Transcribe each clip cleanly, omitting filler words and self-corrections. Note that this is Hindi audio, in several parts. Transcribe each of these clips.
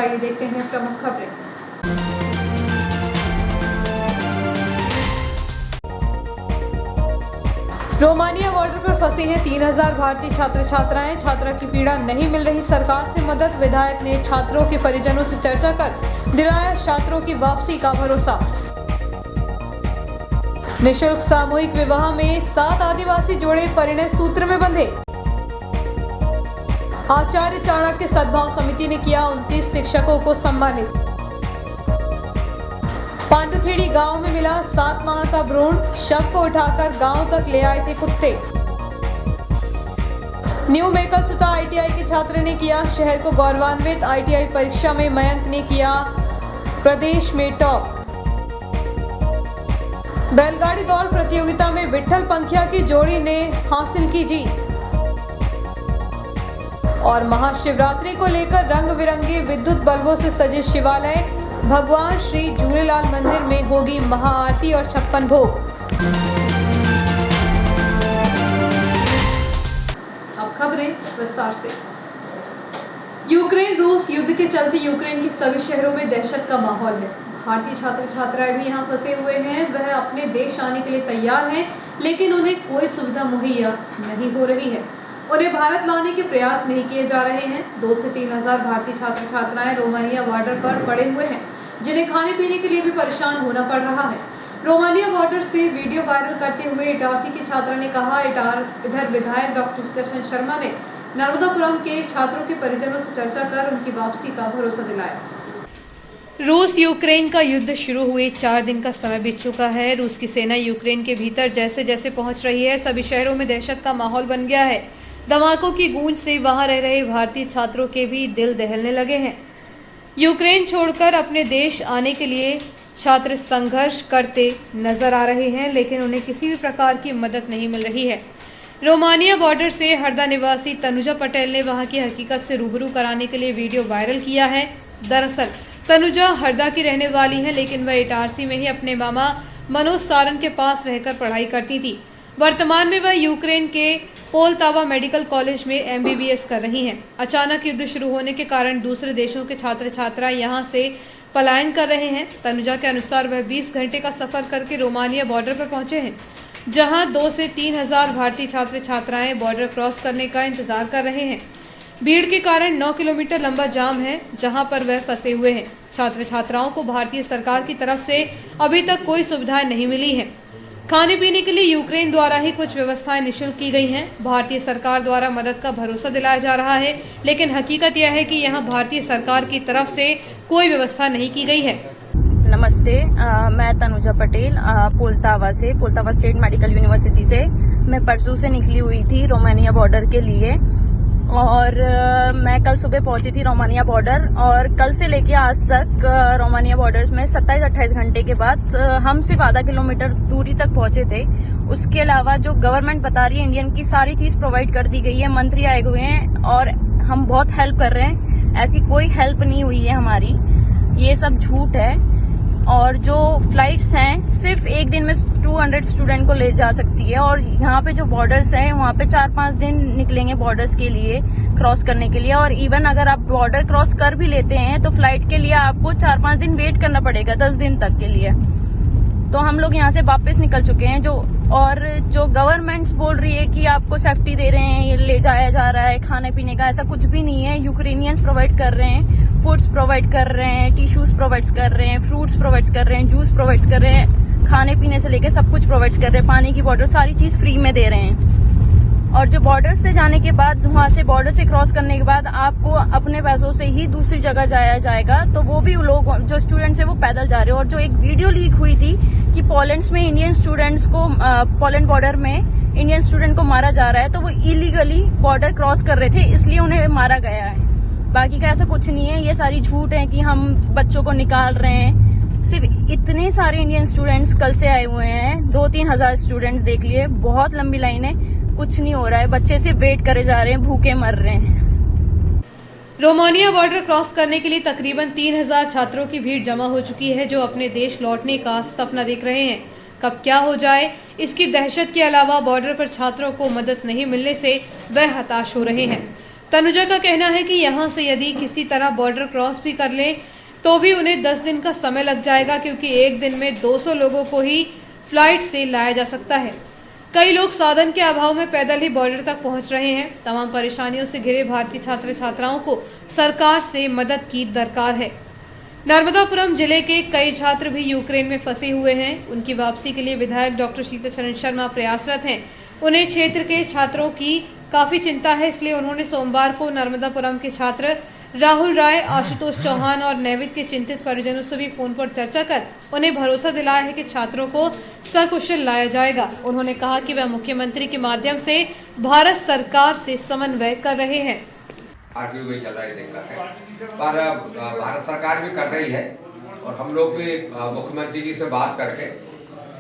आइए देखते हैं प्रमुख खबरें। रोमानिया बॉर्डर पर फंसे हैं 3000 भारतीय छात्र छात्राएं। छात्रा की पीड़ा नहीं मिल रही, सरकार से मदद। विधायक ने छात्रों के परिजनों से चर्चा कर दिलाया छात्रों की वापसी का भरोसा। निःशुल्क सामूहिक विवाह में 7 आदिवासी जोड़े परिणय सूत्र में बंधे। आचार्य चाणक्य सद्भाव समिति ने किया 29 शिक्षकों को सम्मानित। पांडुखेड़ी गांव में मिला 7 माह का भ्रूण, शव को उठाकर गांव तक ले आए थे कुत्ते। न्यू मेकल सुता आईटीआई के छात्र ने किया शहर को गौरवान्वित। आईटीआई परीक्षा में मयंक ने किया प्रदेश में टॉप। बैलगाड़ी दौड़ प्रतियोगिता में विट्ठल पंखिया की जोड़ी ने हासिल की जीत। और महाशिवरात्रि को लेकर रंग बिरंगे विद्युत बल्बों से सजे शिवालय। भगवान श्री झूलेलाल मंदिर में होगी महाआरती और 56 भोग। अब खबरें विस्तार से। यूक्रेन रूस युद्ध के चलते यूक्रेन के सभी शहरों में दहशत का माहौल है। भारतीय छात्र छात्राएं भी यहाँ फंसे हुए हैं। वह अपने देश आने के लिए तैयार हैं, लेकिन उन्हें कोई सुविधा मुहैया नहीं हो रही है। उन्हें भारत लाने के प्रयास नहीं किए जा रहे हैं। 2 से 3 हजार भारतीय छात्र छात्राएं रोमानिया बॉर्डर पर पड़े हुए हैं, जिन्हें खाने पीने के लिए भी परेशान होना पड़ रहा है। रोमानिया बॉर्डर से वीडियो वायरल करते हुए इटारसी की छात्रा ने कहा, इधर विधायक डॉक्टर दर्शन शर्मा ने नर्मदापुरम के छात्रों के परिजनों से चर्चा कर उनकी वापसी का भरोसा दिलाया। रूस यूक्रेन का युद्ध शुरू हुए 4 दिन का समय बीत चुका है। रूस की सेना यूक्रेन के भीतर जैसे जैसे पहुंच रही है, सभी शहरों में दहशत का माहौल बन गया है। धमाकों की गूंज से वहां रह रहे भारतीय छात्रों के भी दिल दहलने लगे हैं। यूक्रेन छोड़कर अपने देश आने के लिए छात्र संघर्ष करते नजर आ रहे हैं, लेकिन उन्हें किसी भी प्रकार की मदद नहीं मिल रही है। रोमानिया बॉर्डर से हरदा निवासी तनुजा पटेल ने वहां की हकीकत से रूबरू कराने के लिए वीडियो वायरल किया है। दरअसल तनुजा हरदा की रहने वाली है, लेकिन वह इटारसी में ही अपने मामा मनोज सारन के पास रहकर पढ़ाई करती थी। वर्तमान में वह यूक्रेन के पोलतावा मेडिकल कॉलेज में एमबीबीएस कर रही हैं। अचानक युद्ध शुरू होने के कारण दूसरे देशों के छात्र छात्रा यहां से पलायन कर रहे हैं। तनुजा के अनुसार वह 20 घंटे का सफर करके रोमानिया बॉर्डर पर पहुंचे हैं, जहां 2 से 3 हजार भारतीय छात्र छात्राएं बॉर्डर क्रॉस करने का इंतजार कर रहे हैं। भीड़ के कारण 9 किलोमीटर लंबा जाम है, जहां पर वह फंसे हुए हैं। छात्र छात्राओं को भारतीय सरकार की तरफ से अभी तक कोई सुविधाएं नहीं मिली है। खाने पीने के लिए यूक्रेन द्वारा ही कुछ व्यवस्थाएं निःशुल्क की गई हैं। भारतीय सरकार द्वारा मदद का भरोसा दिलाया जा रहा है, लेकिन हकीकत यह है कि यहां भारतीय सरकार की तरफ से कोई व्यवस्था नहीं की गई है। नमस्ते, मैं Tanuja Patel Poltava state medical university से। मैं परसों से निकली हुई थी रोमानिया बॉर्डर के लिए और मैं कल सुबह पहुंची थी रोमानिया बॉर्डर। और कल से लेके आज तक रोमानिया बॉर्डर में 27-28 घंटे के बाद हम सिर्फ आधा किलोमीटर दूरी तक पहुंचे थे। उसके अलावा जो गवर्नमेंट बता रही है इंडियन की सारी चीज प्रोवाइड कर दी गई है। मंत्री आए हुए हैं और हम बहुत हेल्प कर रहे हैं। ऐसी कोई हेल्प नहीं हुई है हमारी, ये सब झूठ है। और जो फ्लाइट्स हैं सिर्फ एक दिन में 200 स्टूडेंट को ले जा सकती है। और यहाँ पे जो बॉर्डर्स हैं वहाँ पे 4-5 दिन निकलेंगे बॉर्डर्स के लिए क्रॉस करने के लिए। और इवन अगर आप बॉर्डर क्रॉस कर भी लेते हैं तो फ्लाइट के लिए आपको 4-5 दिन वेट करना पड़ेगा, 10 दिन तक के लिए। तो हम लोग यहाँ से वापस निकल चुके हैं। जो गवर्नमेंट्स बोल रही है कि आपको सेफ्टी दे रहे हैं, ये ले जाया जा रहा है खाने पीने का, ऐसा कुछ भी नहीं है। यूक्रेनियंस प्रोवाइड कर रहे हैं, फूड्स प्रोवाइड कर रहे हैं, टिश्यूज प्रोवाइड कर रहे हैं, फ्रूट्स प्रोवाइड कर रहे हैं, जूस प्रोवाइड कर रहे हैं, खाने पीने से लेके सब कुछ प्रोवाइड कर रहे हैं, पानी की बोतल, सारी चीज फ्री में दे रहे हैं। और जो बॉर्डर से जाने के बाद, वहां से बॉर्डर से क्रॉस करने के बाद आपको अपने पैसों से ही दूसरी जगह जाया जाएगा। तो वो भी लोग जो स्टूडेंट्स हैं वो पैदल जा रहे हैं। और जो एक वीडियो लीक हुई थी कि पोलैंड में इंडियन स्टूडेंट्स को, पोलैंड बॉर्डर में इंडियन स्टूडेंट को मारा जा रहा है, तो वो इलीगली बॉर्डर क्रॉस कर रहे थे, इसलिए उन्हें मारा गया है। बाकी का ऐसा कुछ नहीं है, ये सारी झूठ है कि हम बच्चों को निकाल रहे हैं। सिर्फ इतने सारे इंडियन स्टूडेंट्स कल से आए हुए हैं, 2-3 हजार स्टूडेंट्स देख लिए, बहुत लंबी लाइन है, कुछ नहीं हो रहा है। बच्चे सिर्फ वेट करे जा रहे हैं, भूखे मर रहे हैं। रोमानिया बॉर्डर क्रॉस करने के लिए तकरीबन 3000 छात्रों की भीड़ जमा हो चुकी है, जो अपने देश लौटने का सपना देख रहे हैं। कब क्या हो जाए इसकी दहशत के अलावा बॉर्डर पर छात्रों को मदद नहीं मिलने से वह हताश हो रहे हैं। तनुजा का कहना है कि यहाँ से यदि किसी तरह बॉर्डर क्रॉस भी कर लें तो भी उन्हें 10 दिन का समय लग जाएगा, क्योंकि एक दिन में 200 लोगों को ही फ्लाइट से लाया जा सकता है। कई लोग साधन के अभाव में पैदल ही बॉर्डर तक पहुंच रहे हैं। तमाम परेशानियों से घिरे भारतीय छात्र छात्राओं को सरकार से मदद की दरकार है। नर्मदापुरम जिले के कई छात्र भी यूक्रेन में फंसे हुए हैं। उनकी वापसी के लिए विधायक डॉक्टर शीतल शर्मा प्रयासरत हैं। उन्हें क्षेत्र के छात्रों की काफी चिंता है, इसलिए उन्होंने सोमवार को नर्मदापुरम के छात्र राहुल राय, आशुतोष चौहान और नैविद के चिंतित परिजनों से भी फोन पर चर्चा कर उन्हें भरोसा दिलाया है कि छात्रों को सकुशल लाया जाएगा। उन्होंने कहा कि वह मुख्यमंत्री के माध्यम से भारत सरकार से समन्वय कर रहे हैं। आरटीओ में चल रही दिक्कत है, पर भारत सरकार भी कर रही है और हम लोग भी मुख्यमंत्री जी से बात करके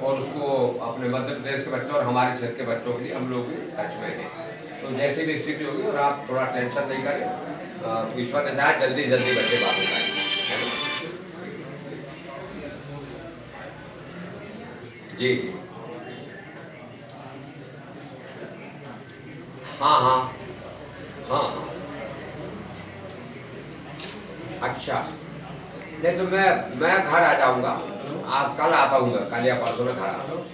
और उसको अपने मध्य प्रदेश के बच्चों और हमारे क्षेत्र के बच्चों के लिए हम लोग भी टच में हैं। तो जैसी भी स्थिति होगी, और आप थोड़ा टेंशन नहीं करें, ईश्वर ने चाहे जल्दी जल्दी बच्चे वापस आएंगे। जी जी, हाँ हाँ हाँ हाँ, अच्छा नहीं तो मैं घर आ जाऊंगा। आप कल आता हूँ, कल या परसों में घर आता हूँ।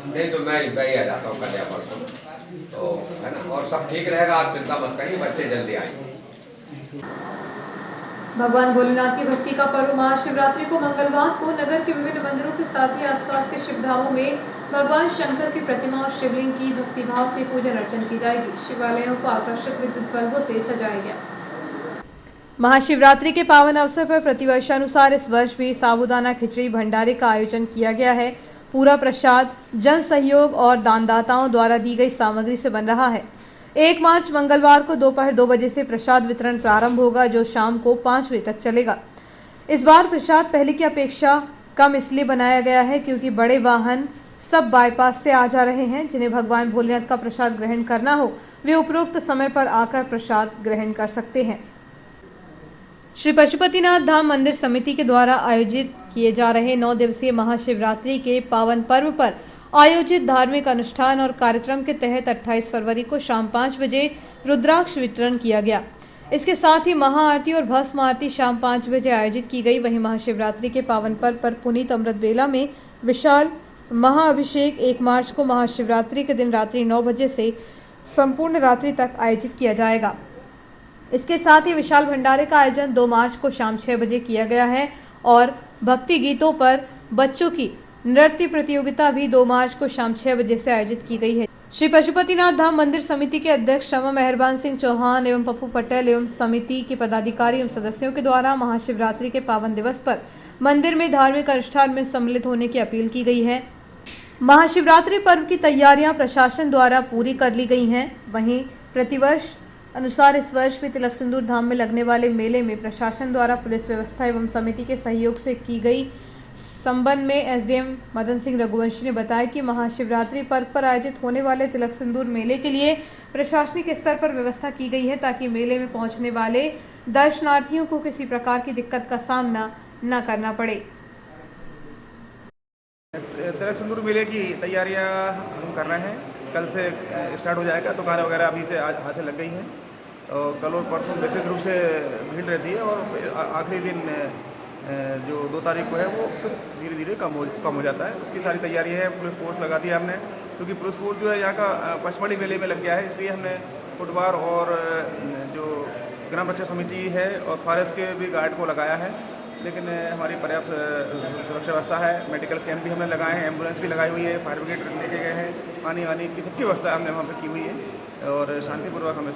नहीं तो मैं ही आ जाता हूँ कल या परसों, तो है ना, और सब ठीक रहेगा, आप चिंता मत करिए, बच्चे जल्दी आएंगे। भगवान भोलेनाथ की भक्ति का पर्व महाशिवरात्रि को मंगलवार को नगर के विभिन्न मंदिरों के साथ ही आसपास के शिवधामों में भगवान शंकर की प्रतिमा और शिवलिंग की भक्तिभाव से पूजन अर्चन की जाएगी। शिवालयों को आकर्षक विद्युत बल्बों से सजाया गया। महाशिवरात्रि के पावन अवसर पर प्रतिवर्षानुसार इस वर्ष भी साबूदाना खिचड़ी भंडारे का आयोजन किया गया है। पूरा प्रसाद जन सहयोग और दानदाताओं द्वारा दी गई सामग्री से बन रहा है। 1 मार्च मंगलवार को दोपहर 2 बजे से प्रसाद वितरण प्रारंभ होगा, जो शाम को 5 बजे तक चलेगा। इस बार प्रसाद पहले की अपेक्षा कम इसलिए बनाया गया है क्योंकि बड़े वाहन सब बाईपास से आ जा रहे हैं। जिन्हें भगवान भोलेनाथ का प्रसाद ग्रहण करना हो, वे उपरोक्त समय पर आकर प्रसाद ग्रहण कर सकते हैं। श्री पशुपतिनाथ धाम मंदिर समिति के द्वारा आयोजित किए जा रहे 9 दिवसीय महाशिवरात्रि के पावन पर्व पर आयोजित धार्मिक अनुष्ठान और कार्यक्रम के तहत 28 फरवरी को शाम 5 बजे रुद्राक्ष वितरण किया गया। इसके साथ ही महाआरती और भस्म आरती शाम 5 बजे आयोजित की गई। वहीं महाशिवरात्रि के पावन पर्व पर पुनीत अमृत बेला में विशाल महाअभिषेक 1 मार्च को महाशिवरात्रि के दिन रात्रि 9 बजे से संपूर्ण रात्रि तक आयोजित किया जाएगा। इसके साथ ही विशाल भंडारे का आयोजन 2 मार्च को शाम 6 बजे किया गया है और भक्ति गीतों पर बच्चों की नृत्य प्रतियोगिता भी 2 मार्च को शाम 6 बजे से आयोजित की गई है। श्री पशुपतिनाथ धाम मंदिर समिति के अध्यक्ष श्रमा मेहरबान सिंह चौहान एवं पप्पू पटेल एवं समिति के पदाधिकारी एवं सदस्यों के द्वारा महाशिवरात्रि के पावन दिवस पर मंदिर में धार्मिक अनुष्ठान में सम्मिलित होने की अपील की गई है। महाशिवरात्रि पर्व की तैयारियां प्रशासन द्वारा पूरी कर ली गई हैं। वहीं प्रतिवर्ष अनुसार इस वर्ष भी तिलक सिंदूर धाम में लगने वाले मेले में प्रशासन द्वारा पुलिस व्यवस्था एवं समिति के सहयोग से की गई संबंध में एसडीएम मदन सिंह रघुवंशी ने बताया कि महाशिवरात्रि पर्व पर आयोजित होने वाले तिलक सिंदूर मेले के लिए प्रशासनिक स्तर पर व्यवस्था की गई है, ताकि मेले में पहुंचने वाले दर्शनार्थियों को किसी प्रकार की दिक्कत का सामना न करना पड़े। तिलक सिंदूर मेले की तैयारियां हम कर रहे हैं। कल से स्टार्ट हो जाएगा। दुकानें वगैरह अभी से आज से लग गई हैं और कल और परसों बेसिक रूप से भीड़ रहती है और आखिरी दिन जो 2 तारीख को है वो फिर धीरे धीरे कम हो जाता है। उसकी सारी तैयारी है। पुलिस फोर्स लगा दिया हमने, क्योंकि पुलिस फोर्स जो है यहाँ का पचमढ़ी मेले में लग गया है, इसलिए हमने फुटबार और जो ग्राम रक्षा समिति है और फॉरेस्ट के भी गार्ड को लगाया है। लेकिन हमारी पर्याप्त सुरक्षा व्यवस्था है। मेडिकल कैंप भी हमने लगाए हैं, एम्बुलेंस भी लगाई हुई है, फायर ब्रिगेड लेके गए हैं, पानी वानी की सबकी व्यवस्था हमने वहाँ पर की हुई है और शांतिपूर्वक हमें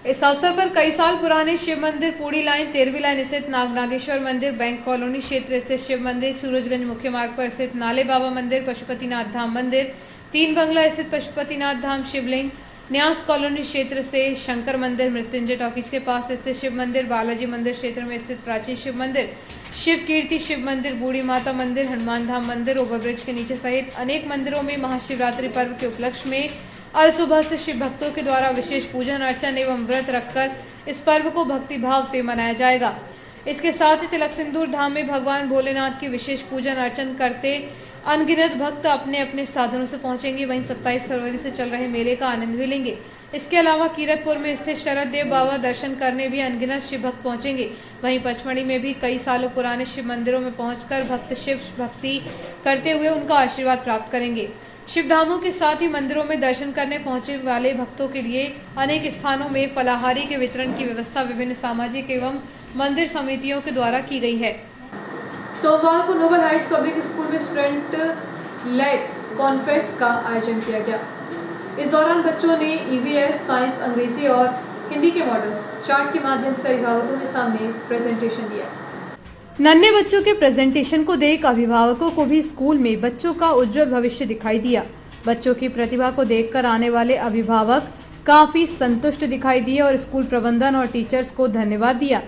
इस अवसर पर कई साल पुराने शिव मंदिर, पूड़ी लाइन, 13वीं लाइन स्थित नागेश्वर मंदिर, बैंक कॉलोनी क्षेत्र स्थित शिव मंदिर, सूरजगंज मुख्य मार्ग पर स्थित नाले बाबा मंदिर, पशुपतिनाथ धाम मंदिर, 3 बंगला स्थित पशुपतिनाथ धाम शिवलिंग, न्यास कॉलोनी क्षेत्र से शंकर मंदिर, मृत्युंजय टॉकीज के पास स्थित शिव मंदिर, बालाजी मंदिर क्षेत्र में स्थित प्राचीन शिव मंदिर, शिव कीर्ति शिव मंदिर, बूढ़ी माता मंदिर, हनुमान धाम मंदिर, ओवरब्रिज के नीचे सहित अनेक मंदिरों में महाशिवरात्रि पर्व के उपलक्ष्य में आज सुबह से शिव भक्तों के द्वारा विशेष पूजन अर्चन एवं व्रत रखकर इस पर्व को भक्ति भाव से मनाया जाएगा। इसके साथ ही तिलक सिंदूर धाम में भगवान भोलेनाथ की विशेष पूजन अर्चन करते अनगिनत भक्त अपने अपने साधनों से पहुंचेंगे। वहीं 27 फरवरी से चल रहे मेले का आनंद भी लेंगे। इसके अलावा कीरतपुर में स्थित शरद देव बाबा दर्शन करने भी अनगिनत शिव भक्त पहुंचेंगे। वहीं पचमढ़ी में भी कई सालों पुराने शिव मंदिरों में पहुंचकर भक्त शिव भक्ति करते हुए उनका आशीर्वाद प्राप्त करेंगे। शिव धामों के साथ ही मंदिरों में दर्शन करने पहुंचे वाले भक्तों के लिए अनेक स्थानों में फलाहारी के वितरण की व्यवस्था विभिन्न सामाजिक एवं मंदिर समितियों के द्वारा की गई है। सोमवार को नोबल हाइट्स पब्लिक स्कूल में स्टूडेंट लेड कॉन्फ्रेंस का आयोजन किया गया। इस दौरान बच्चों ने ईवीएस, साइंस, अंग्रेजी और हिंदी के मॉडल्स चार्ट के माध्यम से अभिभावकों के सामने प्रेजेंटेशन दिया। नन्हे बच्चों के प्रेजेंटेशन को देख अभिभावकों को भी स्कूल में बच्चों का उज्जवल भविष्य दिखाई दिया। बच्चों की प्रतिभा को देखकर आने वाले अभिभावक काफी संतुष्ट दिखाई दिए और स्कूल प्रबंधन और टीचर्स को धन्यवाद दिया।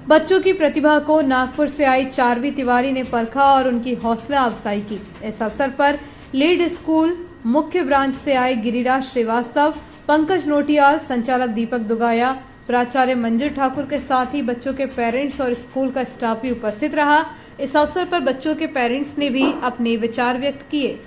बच्चों की प्रतिभा को नागपुर से आई चारवी तिवारी ने परखा और उनकी हौसला अफजाई की। इस अवसर पर लीड स्कूल मुख्य ब्रांच से आए गिरिराज श्रीवास्तव, पंकज नोटियाल, संचालक दीपक दुगाया, प्राचार्य मंजू ठाकुर के साथ ही बच्चों के पेरेंट्स और स्कूल का स्टाफ भी उपस्थित रहा। इस अवसर पर बच्चों के पेरेंट्स ने भी अपने विचार व्यक्त किए।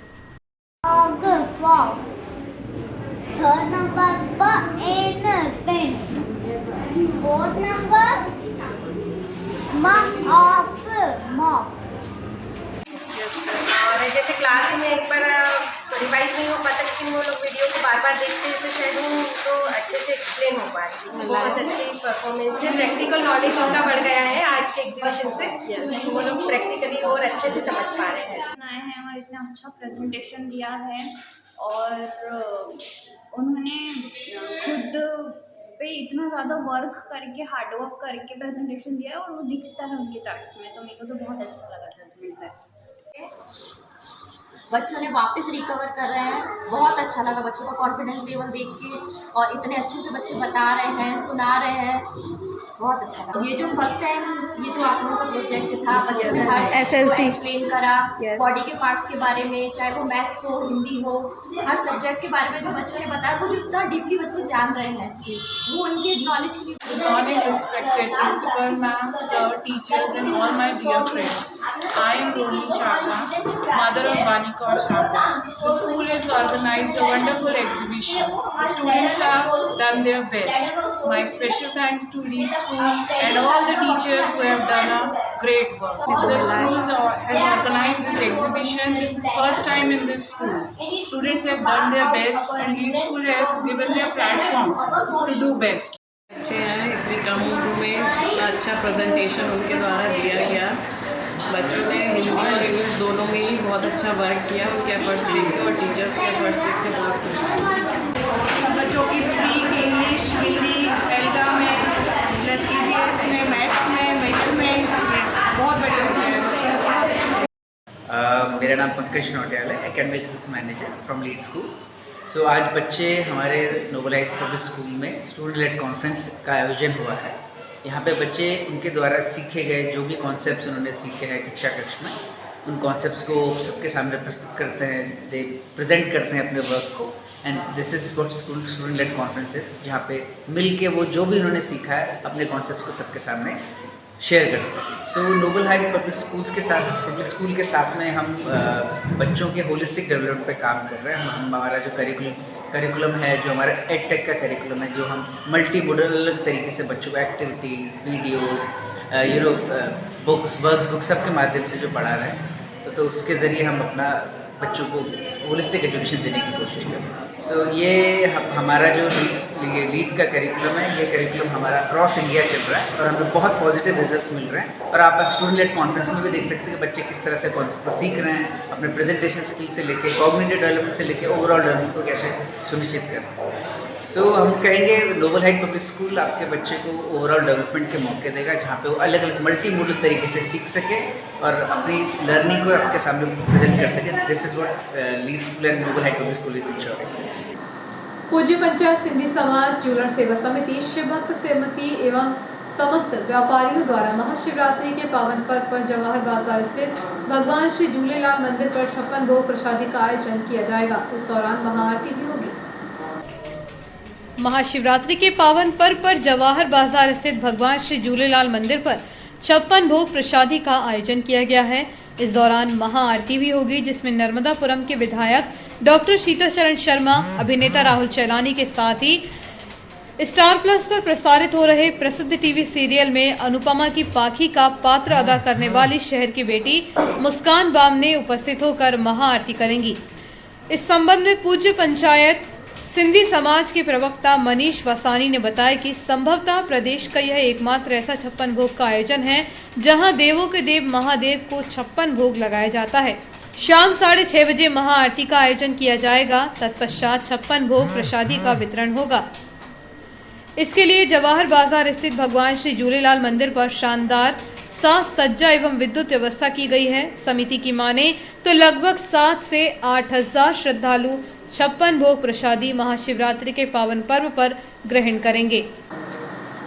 और जैसे क्लास में एक बार रिवाइज नहीं हो पाता, लेकिन वो लोग वीडियो को बार बार देखते हैं तो शायद उनको अच्छे से एक्सप्लेन हो पाती है। बहुत अच्छी परफॉर्मेंस है, प्रैक्टिकल नॉलेज उनका बढ़ गया है आज के एग्जीबिशन से। वो लोग प्रैक्टिकली और अच्छे से समझ पा रहे हैं। आए हैं और इतना अच्छा प्रेजेंटेशन दिया है और उन्होंने खुद पे इतना ज़्यादा वर्क करके, हार्ड वर्क करके प्रेजेंटेशन दिया है और वो दिखता है उनके चार्ट्स में। तो मेरे को तो बहुत अच्छा लगा था। बच्चों ने वापस रिकवर कर रहे हैं, बहुत अच्छा लगा बच्चों का कॉन्फिडेंस लेवल देख के, और इतने अच्छे से बच्चे बता रहे हैं, सुना रहे हैं, बहुत अच्छा लगा। ये जो फर्स्ट टाइम ये जो आप लोगों का प्रोजेक्ट था, बच्चों ने हर SLC एक्सप्लेन करा, बॉडी के पार्ट्स के बारे में, चाहे वो मैथ्स हो, हिंदी हो, हर सब्जेक्ट के बारे में जो बच्चों ने बताया, वो जो इतना डीपली बच्चे जान रहे हैं, वो उनके नॉलेज की। Good morning, respected principal, ma'am, sir, teachers, and all my dear friends. I am Rohini Sharma, mother of Banikaur Sharma. The school has organized a wonderful exhibition. The students have done their best. My special thanks to Lead School and all the teachers who have done a great work. The school has organized this exhibition. This is first time in this school. Students have done their best and Lead School has given their platform to do best. अच्छे हैं, इतनी कम उम्र में इतना अच्छा प्रेजेंटेशन उनके द्वारा दिया गया। बच्चों ने हिंदी और इंग्लिश दोनों में ही बहुत अच्छा वर्क किया। उनके एफर्ट्स देख के और टीचर्स के एफर्ट्स देख के बहुत खुश हुई। बच्चों की स्पीक, इंग्लिश, हिंदी, तेलुगु में, प्लस EVS में, मैथ्स में, मैथ में बहुत बढ़िया है। मेरा नाम पंकज नोटियाल है, academic manager from Lead school. So आज बच्चे हमारे नोबल हाइट्स पब्लिक स्कूल में स्टूडेंट लेड कॉन्फ्रेंस का आयोजन हुआ है। यहाँ पे बच्चे उनके द्वारा सीखे गए जो भी कॉन्सेप्ट्स उन्होंने सीखे हैं कक्षा कक्ष में, उन कॉन्सेप्ट्स को सबके सामने प्रस्तुत करते हैं, दे प्रेजेंट करते हैं अपने वर्क को। And this is what school student led conferences, जहाँ पे मिल के वो जो भी उन्होंने सीखा है अपने कॉन्सेप्ट्स को सबके सामने शेयर करते हैं। सो नोबल हाइट पब्लिक स्कूल के साथ में हम बच्चों के होलिस्टिक डेवलपमेंट पे काम कर रहे हैं। हमारा जो करिकुलम है, जो हमारा एडटेक का करिकुलम है, जो हम मल्टी मोडल अलग तरीके से बच्चों को एक्टिविटीज़, वीडियोज़, बुक्स, वर्क सब के माध्यम से जो पढ़ा रहे हैं, तो उसके ज़रिए हम अपना बच्चों को होलिस्टिक एजुकेशन देने की कोशिश कर रहे हैं। सो ये हमारा जो लीड का करिकुलम है, ये करिकुलम हमारा क्रॉस इंडिया चल रहा है और हमें बहुत पॉजिटिव रिजल्ट्स मिल रहे हैं। और आप स्टूडेंट लेड कॉन्फ्रेंस में भी देख सकते हैं कि बच्चे किस तरह से कॉन्सेप्ट को सीख रहे हैं, अपने प्रेजेंटेशन स्किल से लेके कॉग्निटिव डेवलपमेंट से लेके ओवरऑल डेवलपमेंट को कैसे सुनिश्चित कर रहे हैं। सो हम कहेंगे नोबल हाइट पब्लिक स्कूल आपके बच्चे को ओवरऑल डेवलपमेंट के मौके देगा, जहाँ पे वो अलग अलग मल्टी मोडल तरीके से सीख सके और अपनी लर्निंग को आपके सामने प्रेजेंट कर सके। This is what lead school and noble height public school is ensuring. पूज्य पंचायत सिंधी समाज जुलण सेवा समिति, शिव भक्त समिति एवं समस्त व्यापारियों द्वारा महाशिवरात्रि के पावन पर्व पर जवाहर बाजार स्थित भगवान श्री झूलेलाल मंदिर पर 56 भोग प्रसादी का आयोजन किया जाएगा। इस दौरान महाआरती भी होगी। महाशिवरात्रि के पावन पर्व पर जवाहर बाजार स्थित भगवान श्री झूलेलाल मंदिर पर 56 भोग प्रसादी का आयोजन किया गया है। इस दौरान महाआरती भी होगी, जिसमें नर्मदापुरम के विधायक डॉक्टर शीतल शर्मा, अभिनेता राहुल चैलानी के साथ ही स्टार प्लस पर प्रसारित हो रहे प्रसिद्ध टीवी सीरियल में अनुपमा की पाखी का पात्र अदा करने वाली शहर की बेटी मुस्कान बामने उपस्थित होकर महाआरती करेंगी। इस संबंध में पूज्य पंचायत सिंधी समाज के प्रवक्ता मनीष वसानी ने बताया कि संभवतः प्रदेश का यह एकमात्र ऐसा 56 भोग का आयोजन है जहां देवों के देव महादेव को 56 भोग लगाया जाता है। शाम 6:30 बजे महाआरती का आयोजन किया जाएगा। तत्पश्चात 56 भोग प्रसादी का वितरण होगा। इसके लिए जवाहर बाजार स्थित भगवान श्री झूलेलाल मंदिर पर शानदार साज सज्जा एवं विद्युत व्यवस्था की गई है। समिति की माने तो लगभग 7 से 8 हजार श्रद्धालु 56 भोग प्रसादी महाशिवरात्रि के पावन पर्व पर ग्रहण करेंगे।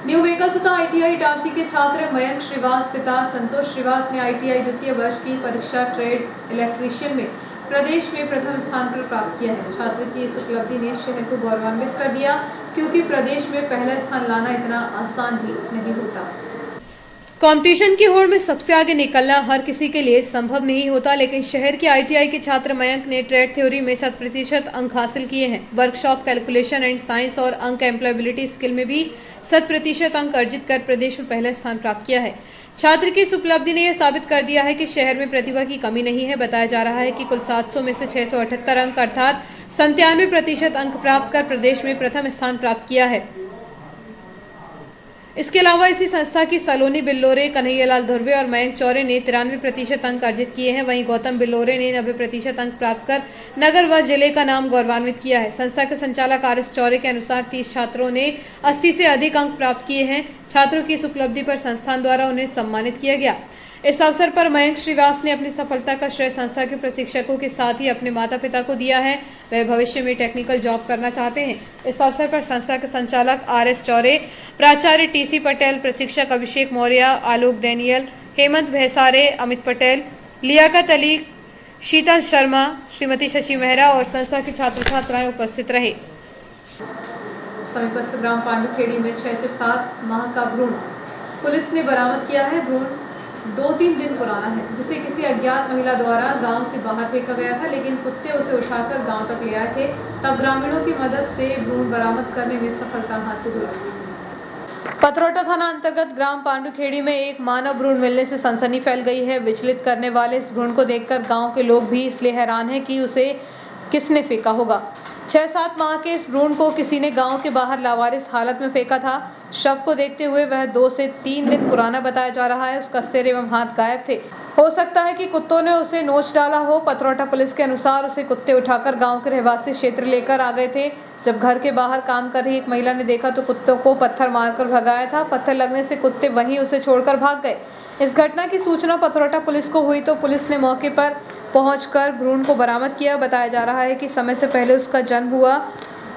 न्यू व्हीकल सुधा ITI इटारसी के छात्र मयंक श्रीवास पिता संतोष श्रीवास ने ITI द्वितीय वर्ष की परीक्षा ट्रेड इलेक्ट्रीशियन में प्रदेश में प्रथम स्थान पर प्राप्त किया है। छात्र की इस उपलब्धि ने शहर को गौरवान्वित कर दिया, क्योंकि प्रदेश में पहला स्थान लाना इतना आसान भी नहीं होता। कंपटीशन की होड़ में सबसे आगे निकलना हर किसी के लिए संभव नहीं होता, लेकिन शहर के ITI के छात्र मयंक ने ट्रेड थ्योरी में 100% अंक हासिल किए हैं। वर्कशॉप कैलकुलेशन एंड साइंस और अंक एम्प्लॉयबिलिटी स्किल में भी 100% अंक अर्जित कर प्रदेश में पहला स्थान प्राप्त किया है। छात्र की इस उपलब्धि ने यह साबित कर दिया है कि शहर में प्रतिभा की कमी नहीं है। बताया जा रहा है कि कुल 700 में से 678 अंक अर्थात 97% अंक प्राप्त कर प्रदेश में प्रथम स्थान प्राप्त किया है। इसके अलावा इसी संस्था की सलोनी बिल्लोरे, कन्हैयालाल धुर्वे और मयंक चौरे ने 93% अंक अर्जित किए हैं। वहीं गौतम बिल्लोरे ने 90% अंक प्राप्त कर नगर व जिले का नाम गौरवान्वित किया है। संस्था के संचालक RS चौरे के अनुसार 30 छात्रों ने 80 से अधिक अंक प्राप्त किए हैं। छात्रों की इस उपलब्धि पर संस्थान द्वारा उन्हें सम्मानित किया गया। इस अवसर पर मयंक श्रीवास ने अपनी सफलता का श्रेय संस्था के प्रशिक्षकों के साथ ही अपने माता पिता को दिया है। वह भविष्य में टेक्निकल जॉब करना चाहते हैं। इस अवसर पर संस्था के संचालक RS चौरे, प्राचार्य TC पटेल, प्रशिक्षक अभिषेक मौर्य, आलोक डैनियल, हेमंत भैसारे, अमित पटेल, लियाकत अली, शीतल शर्मा, श्रीमती शशि मेहरा और संस्था के छात्र छात्राएं उपस्थित रहे। समीपस्थ ग्राम पांडुखेड़ी में 6 से 7 माह का भ्रूण पुलिस ने बरामद किया है। भ्रूण 2-3 दिन पुराना है, जिसे किसी अज्ञात महिला द्वारा गांव से बाहर फेंका गया था, लेकिन कुत्ते उसे उठाकर गांव तक ले आए थे। तब ग्रामीणों की मदद से भ्रूण बरामद करने में सफलता हासिल हुई। पथरौटा थाना अंतर्गत ग्राम पांडुखेड़ी में एक मानव भ्रूण मिलने से सनसनी फैल गई है। विचलित करने वाले इस भ्रूण को देखकर गांव के लोग भी इसलिए हैरान हैं कि उसे किसने फेंका होगा। 6-7 माह के इस भ्रूण को किसी ने गांव के बाहर लावारिस हालत में फेंका था। शव को देखते हुए वह 2 से 3 दिन पुराना बताया जा रहा है। उसका सिर एवं हाथ गायब थे। हो सकता है कि कुत्तों ने उसे नोच डाला हो। पथरौटा पुलिस के अनुसार उसे कुत्ते उठाकर गांव के रहवासी क्षेत्र लेकर आ गए थे। जब घर के बाहर काम कर रही एक महिला ने देखा तो कुत्तों को पत्थर मारकर भगाया था। पत्थर लगने से कुत्ते वहीं उसे छोड़कर भाग गए। इस घटना की सूचना पथरौटा पुलिस को हुई तो पुलिस ने मौके पर पहुंचकर भ्रूण को बरामद किया। बताया जा रहा है कि समय से पहले उसका जन्म हुआ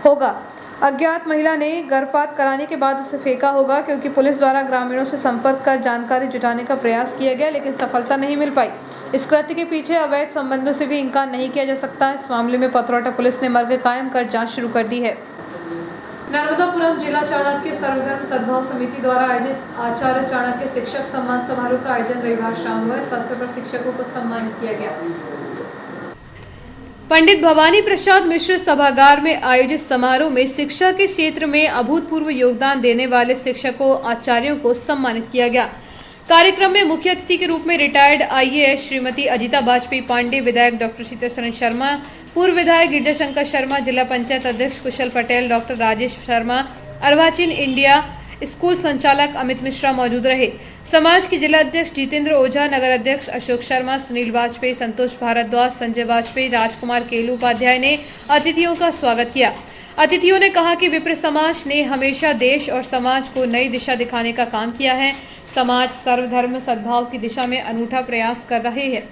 होगा। अज्ञात महिला ने गर्भपात कराने के बाद उसे फेंका होगा, क्योंकि पुलिस द्वारा ग्रामीणों से संपर्क कर जानकारी जुटाने का प्रयास किया गया, लेकिन सफलता नहीं मिल पाई। इस कृत्य के पीछे अवैध संबंधों से भी इनकार नहीं किया जा सकता। इस मामले में पथरौटा पुलिस ने मर्ग कायम कर जांच शुरू कर दी है। नर्मदापुरम जिला चाणक्य सर्वधर्म सद्भाव समिति द्वारा आयोजित आचार्य चाणक्य शिक्षक सम्मान समारोह का आयोजन रविवार शाम हुआ। इस अवसर पर शिक्षकों को सम्मानित किया गया। पंडित भवानी प्रसाद मिश्र सभागार में आयोजित समारोह में शिक्षा के क्षेत्र में अभूतपूर्व योगदान देने वाले शिक्षकों आचार्यों को सम्मानित किया गया। कार्यक्रम में मुख्य अतिथि के रूप में रिटायर्ड IAS श्रीमती अजिता वाजपेयी पांडे, विधायक डॉक्टर शीतल शर्मा, पूर्व विधायक गिरजा शंकर शर्मा, जिला पंचायत अध्यक्ष Kushal Patel, doctor Rajesh Sharma, Arvachin India school संचालक अमित मिश्रा मौजूद रहे। समाज के जिला अध्यक्ष जितेंद्र ओझा, नगर अध्यक्ष अशोक शर्मा, सुनील वाजपेयी, संतोष भारद्वाज, संजय वाजपेयी, राजकुमार केलू उपाध्याय ने अतिथियों का स्वागत किया। अतिथियों ने कहा कि विप्र समाज ने हमेशा देश और समाज को नई दिशा दिखाने का काम किया है। समाज सर्वधर्म सद्भाव की दिशा में अनूठा प्रयास कर रहे हैं।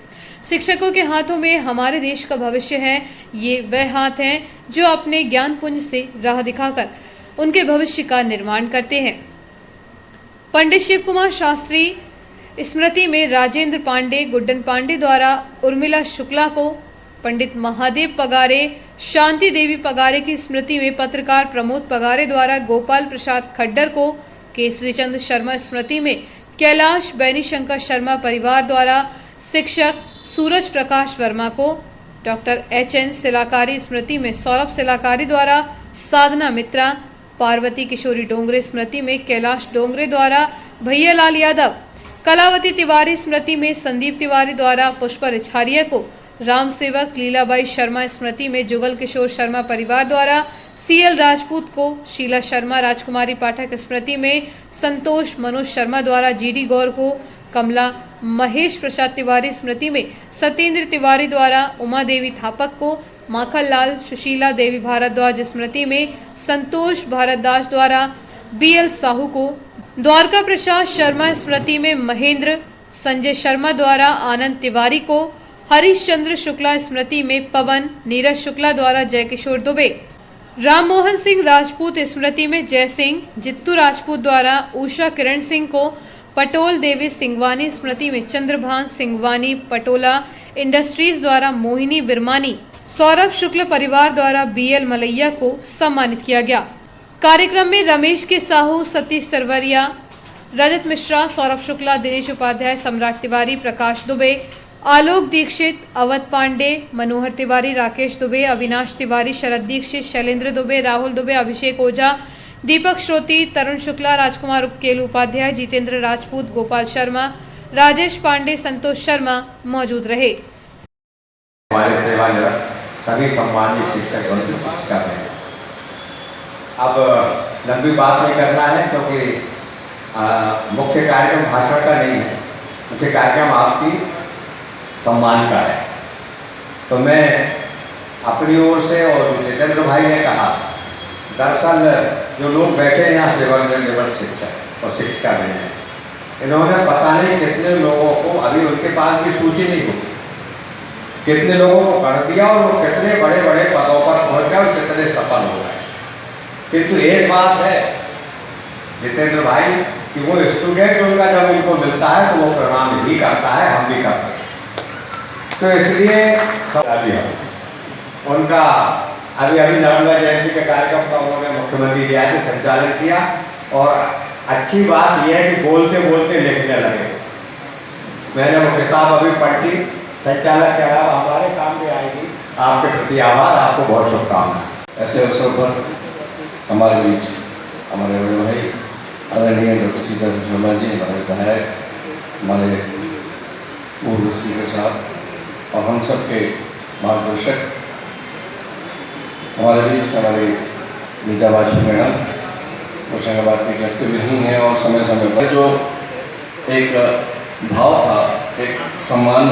शिक्षकों के हाथों में हमारे देश का भविष्य है। ये वह हाथ हैं जो अपने ज्ञान पुंज से राह दिखाकर उनके भविष्य का निर्माण करते हैं। पंडित शिव कुमार शास्त्री स्मृति में राजेंद्र पांडे, गुड्डन पांडे द्वारा उर्मिला शुक्ला को, पंडित महादेव पगारे, शांति देवी पगारे की स्मृति में पत्रकार प्रमोद पगारे द्वारा गोपाल प्रसाद खड्डर को, केसरी चंद शर्मा स्मृति में कैलाश बैनी शंकर शर्मा परिवार द्वारा शिक्षक सूरज प्रकाश वर्मा को, डॉक्टर HN सिलाकारी स्मृति में सौरभ सिलाकारी द्वारा साधना मित्रा, पार्वती किशोरी डोंगरे स्मृति में कैलाश डोंगरे द्वारा भैयालाल यादव, कलावती तिवारी स्मृति में संदीप तिवारी द्वारा पुष्पा रिछारिया को, राम सेवक लीलाबाई शर्मा स्मृति में जुगल किशोर शर्मा परिवार द्वारा CL राजपूत को, शीला शर्मा राजकुमारी पाठक स्मृति में संतोष मनोज शर्मा द्वारा GD गौर को, कमला महेश प्रसाद तिवारी स्मृति में सत्येंद्र तिवारी द्वारा उमा देवी थापक को, माखन लाल सुशीला देवी भारद्वाज स्मृति में संतोष भारद्वाज द्वारा BL साहू को, द्वारका प्रसाद शर्मा स्मृति में महेंद्र, संजय शर्मा द्वारा आनंद तिवारी को, हरीश चंद्र शुक्ला स्मृति में पवन, नीरज शुक्ला द्वारा जयकिशोर दुबे, राम मोहन सिंह राजपूत स्मृति में जय सिंह, जित्तू राजपूत द्वारा उषा किरण सिंह को, पटोल देवी सिंगवानी स्मृति में चंद्रभान सिंगवानी, पटोला इंडस्ट्रीज द्वारा मोहिनी बिरमानी, सौरभ शुक्ल परिवार द्वारा BL मलैया को सम्मानित किया गया। कार्यक्रम में रमेश के साहू, सतीश सरवरिया, रजत मिश्रा, सौरभ शुक्ला, दिनेश उपाध्याय, सम्राट तिवारी, प्रकाश दुबे, आलोक दीक्षित, अवध पांडे, मनोहर तिवारी, राकेश दुबे, अविनाश तिवारी, शरद दीक्षित, शैलेंद्र दुबे, राहुल दुबे, अभिषेक ओझा, दीपक श्रोती, तरुण शुक्ला, राजकुमार उपकेल उपाध्याय, जितेंद्र राजपूत, गोपाल शर्मा, राजेश पांडे, संतोष शर्मा मौजूद रहे। हमारे सेवानिरत सभी सम्मानित शिक्षक और शिक्षिका हैं। अब लंबी बात नहीं करना है क्योंकि मुख्य कार्यक्रम भाषण का नहीं है, मुख्य कार्यक्रम आपकी सम्मान का है। तो मैं अपनी ओर से, और जितेंद्र भाई ने कहा, दरअसल जो लोग बैठे हैं यहाँ सेवानिवृत्त शिक्षक और शिक्षिका में हैं, इन्होंने पता नहीं कितने लोगों को, अभी उनके पास भी सूची नहीं होगी, कितने लोगों को कर दिया और वो कितने बड़े बड़े पदों पर पहुंच गए और कितने सफल हो गए। किंतु एक बात है जितेंद्र भाई कि वो स्टूडेंट उनका जब उनको मिलता है तो वो प्रणाम ही करता है, हम भी करते हैं। तो इसलिए उनका अभी नर्मदा जयंती के कार्यक्रम का उन्होंने मुख्यमंत्री जी से संचालन किया, और अच्छी बात यह है कि बोलते बोलते लिखने लगे। मैंने वो किताब अभी पढ़ी, संचालक के अलावा हमारे काम में आएगी। आपके प्रति आभार, आपको बहुत शुभकामनाएं। ऐसे अवसर पर हमारे बीच हमारे बड़े भाई आदरणीय डॉक्टर सीताराम शर्मा जी, हमारे विधायक, हमारे पूर्व स्पीकर साहब और हम सबके मार्गदर्शक, हमारे बीच हमारे नीता बाशी मैडम होशंगाबाद के करते भी नहीं है, और समय समय पर जो एक भाव था, एक सम्मान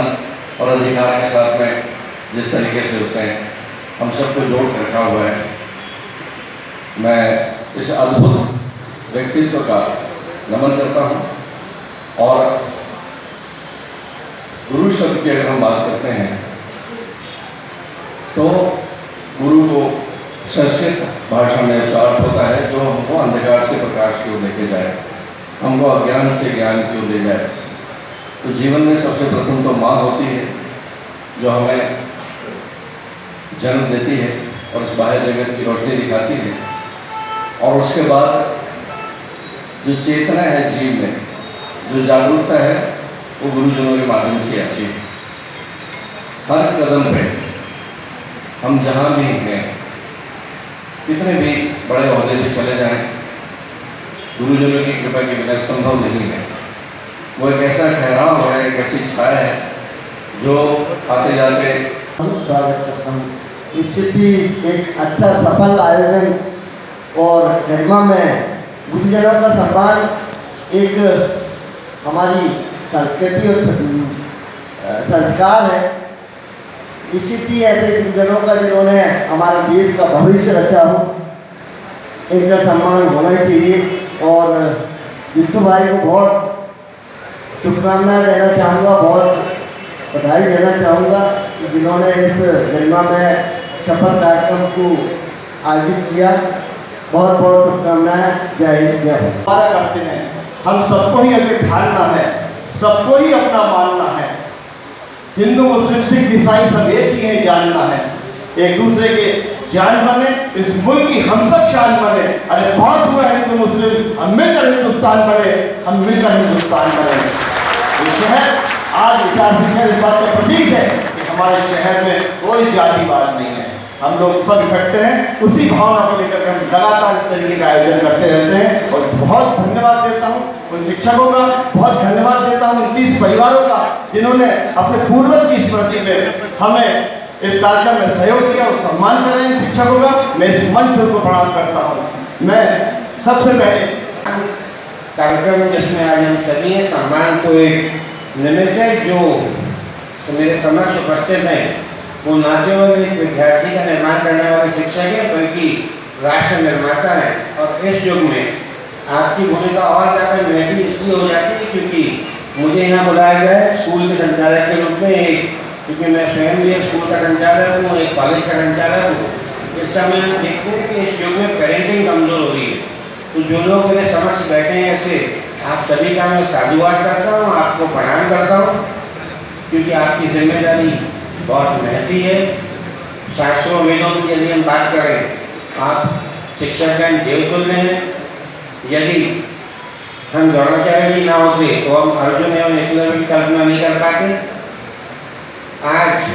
और अधिकार के साथ में जिस तरीके से उसने हम सबको जोड़ कर रखा हुआ है, मैं इस अद्भुत व्यक्तित्व का नमन करता हूँ। और गुरु शब्द की अगर हम बात करते हैं तो गुरु को संस्कृत भाषा में अर्थ होता है जो हमको अंधकार से प्रकाश की ओर लेके जाए, हमको अज्ञान से ज्ञान की ओर ले जाए। तो जीवन में सबसे प्रथम तो माँ होती है जो हमें जन्म देती है और इस बाह्य जगत की रोशनी दिखाती है, और उसके बाद जो चेतना है जीव में, जो जागरूकता है, वो गुरुजनों के माध्यम से आती है। हर कदम पे हम जहाँ भी हैं, कितने भी बड़े ओहदे पे चले जाएं, गुरुजनों की कृपा के बिना संभव नहीं है। वो एक ऐसा ठहराव है, एक ऐसी छाया है जो आते जाते स्वागत करता हूँ। स्थिति एक अच्छा सफल आयोजन और गरिमा में गुरुजनों का सम्मान एक हमारी संस्कृति और संस्कार है। स्थिति ऐसे गुरुजनों का जिन्होंने हमारे देश का भविष्य रचा हो, इनका सम्मान होना चाहिए। और जित्तू भाई को बहुत शुभकामनाएं देना चाहूँगा, बहुत बधाई देना चाहूँगा कि जिन्होंने इस गरिमा में सफल कार्यक्रम को आयोजित किया। बहुत बहुत शुभकामनाएं। जय हिंद, जय भारत। करते हैं, हम सबको ही अभी ढालना है, सबको ही अपना मानना है। हिंदू मुस्लिम सिख ईसाई सब एक ही है, जानना है, एक दूसरे के जान बने, इस मुल्क की हम सब शान बने। अरे बहुत हुआ हिंदू मुस्लिम, हम मिलकर हिंदुस्तान बने, हम मिलकर हिंदुस्तान बने। ये शहर आज विचार शिक्षा इस बात का प्रतीक है कि हमारे शहर में कोई जातिवाद नहीं है, हम लोग सब इकट्ठे हैं। उसी भावना को लेकर हम लगातार इस तरीके का आयोजन करते रहते हैं। और बहुत धन्यवाद देता हूँ उन शिक्षकों का, बहुत धन्यवाद देता हूँ उन 30 परिवारों का जिन्होंने अपने पूर्वज की स्मृति में हमें इस कार्यक्रम में सहयोग किया और सम्मान कर रहे हैं शिक्षकों का। मैं इस मंच को प्रणाम करता हूँ। मैं सबसे पहले कार्यक्रम जिसमें आज हम सभी हैं, सम्मान को एक निमित्त है जो मेरे समक्ष उपस्थित हैं वो ना केवल एक विद्यार्थी का निर्माण करने वाले शिक्षक है बल्कि राष्ट्र निर्माता है। और इस युग में आपकी भूमिका और ज़्यादा महत्वपूर्ण इसलिए हो जाती है क्योंकि मुझे यहाँ बुलाया गया है स्कूल के संचालक के रूप में, क्योंकि मैं स्वयं भी एक स्कूल का संचालक हूँ, एक कॉलेज का संचालक हूँ। इस समय हम देखते हैं कि इस युग में पेरेंटिंग कमज़ोर हो रही है, तो जो लोग मेरे समक्ष बैठे हैं ऐसे आप सभी का मैं साधुवाद करता हूँ, आपको प्रणाम करता हूँ, क्योंकि आपकी जिम्मेदारी बहुत महती है। शास्त्रों वेदों की यदि हम बात करें आप शिक्षकगण देवतुल्य हैं। यदि हम द्रोणाचार्य जी ना होते तो हम अर्जुन एवं एकलव्य की कल्पना नहीं कर पाते। आज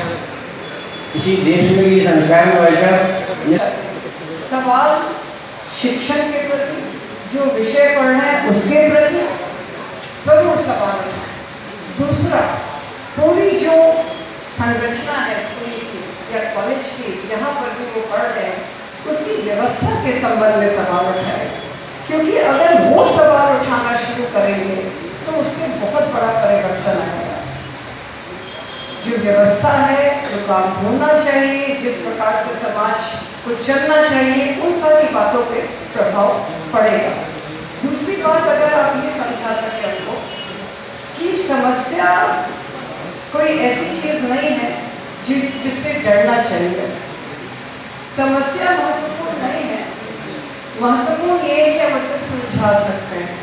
किसी देश में किसी संसार में वैसा सवाल शिक्षण के प्रति, जो विषय पढ़ना है उसके प्रति जरूर सवाल है। दूसरा, पूरी जो संरचना है स्कूल की या कॉलेज की जहाँ पर भी वो पढ़ रहे हैं उसकी व्यवस्था के संबंध में सवाल उठाए, क्योंकि अगर वो सवाल उठाना शुरू करेंगे तो उससे बहुत बड़ा परिवर्तन आएगा। जो व्यवस्था है, जो काम होना चाहिए, जिस प्रकार से समाज को चलना चाहिए, उन सारी बातों पे प्रभाव पड़ेगा। दूसरी बात, अगर आप ये समझा सके हमको कि समस्या कोई ऐसी चीज नहीं है जिससे डरना चाहिए। समस्या महत्वपूर्ण नहीं है, महत्वपूर्ण ये है कि हम उसे सुलझा सकते हैं,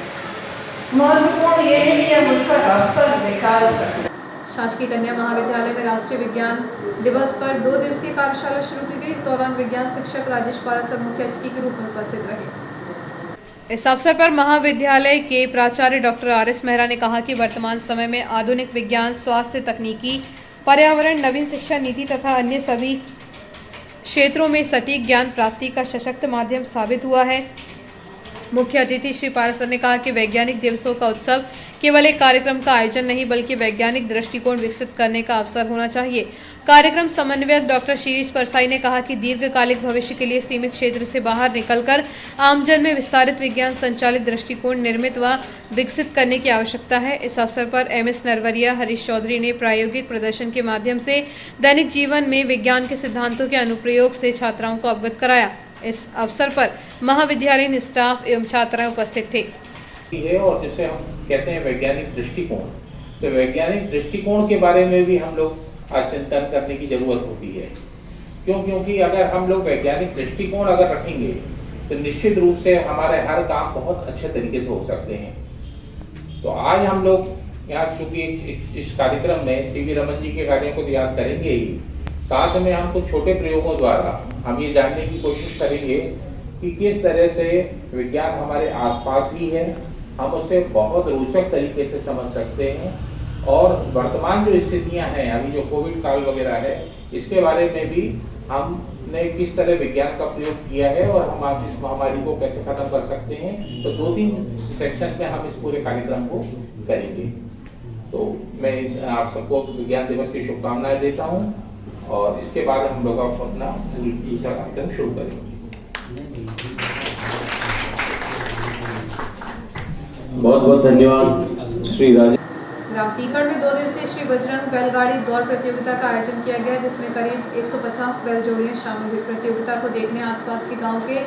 महत्वपूर्ण ये है कि हम उसका रास्ता निकाल सकते हैं। शासकीय कन्या महाविद्यालय में राष्ट्रीय विज्ञान दिवस पर 2 दिवसीय कार्यशाला शुरू की गई। इस दौरान विज्ञान शिक्षक राजेश पारासर मुख्य अतिथि के रूप में उपस्थित रहे। इस अवसर पर महाविद्यालय के प्राचार्य डॉक्टर RS मेहरा ने कहा कि वर्तमान समय में आधुनिक विज्ञान, स्वास्थ्य, तकनीकी, पर्यावरण, नवीन शिक्षा नीति तथा अन्य सभी क्षेत्रों में सटीक ज्ञान प्राप्ति का सशक्त माध्यम साबित हुआ है। मुख्य अतिथि श्री पारासर ने कहा कि वैज्ञानिक दिवसों का उत्सव केवल एक कार्यक्रम का आयोजन नहीं बल्कि वैज्ञानिक दृष्टिकोण विकसित करने का अवसर होना चाहिए। कार्यक्रम समन्वयक डॉक्टर शीरीष परसाई ने कहा कि दीर्घकालिक भविष्य के लिए सीमित क्षेत्र से बाहर निकलकर आमजन में विस्तारित विज्ञान संचालित दृष्टिकोण निर्मित व विकसित करने की आवश्यकता है। इस अवसर पर MS नरवरिया, हरीश चौधरी ने प्रायोगिक प्रदर्शन के माध्यम से दैनिक जीवन में विज्ञान के सिद्धांतों के अनुप्रयोग से छात्राओं को अवगत कराया। इस अवसर पर महाविद्यालयीन स्टाफ एवं छात्राएं उपस्थित थे। और जिसे हम कहते हैं वैज्ञानिक दृष्टिकोण, तो वैज्ञानिक दृष्टिकोण के बारे में भी हम लोग आज चिंतन करने की जरूरत होती है। क्योंकि अगर हम लोग वैज्ञानिक दृष्टिकोण अगर रखेंगे तो निश्चित रूप से हमारे हर काम बहुत अच्छे तरीके से हो सकते हैं। तो आज हम लोग यहाँ चूंकि इस कार्यक्रम में CV रमन जी के कार्यों को याद करेंगे ही, साथ में हम कुछ छोटे प्रयोगों द्वारा हम ये जानने की कोशिश करेंगे कि किस तरह से विज्ञान हमारे आसपास ही है, हम उसे बहुत रोचक तरीके से समझ सकते हैं और वर्तमान जो स्थितियां हैं, अभी जो कोविड काल वगैरह है, इसके बारे में भी हमने किस तरह विज्ञान का प्रयोग किया है और हम आज इस महामारी को कैसे खत्म कर सकते हैं। तो 2-3 सेक्शन में हम इस पूरे कार्यक्रम को करेंगे। तो मैं आप सबको विज्ञान दिवस की शुभकामनाएं देता हूँ और इसके बाद हम लोग अपना दूसरा कार्यक्रम शुरू करेंगे। बहुत बहुत धन्यवाद श्री राजेश। रामतीगढ़ में 2 दिवसीय श्री बजरंग बैलगाड़ी दौड़ प्रतियोगिता का आयोजन किया गया, जिसमें करीब 150 बैल जोड़ियां शामिल हुई। प्रतियोगिता को देखने आसपास के गांव के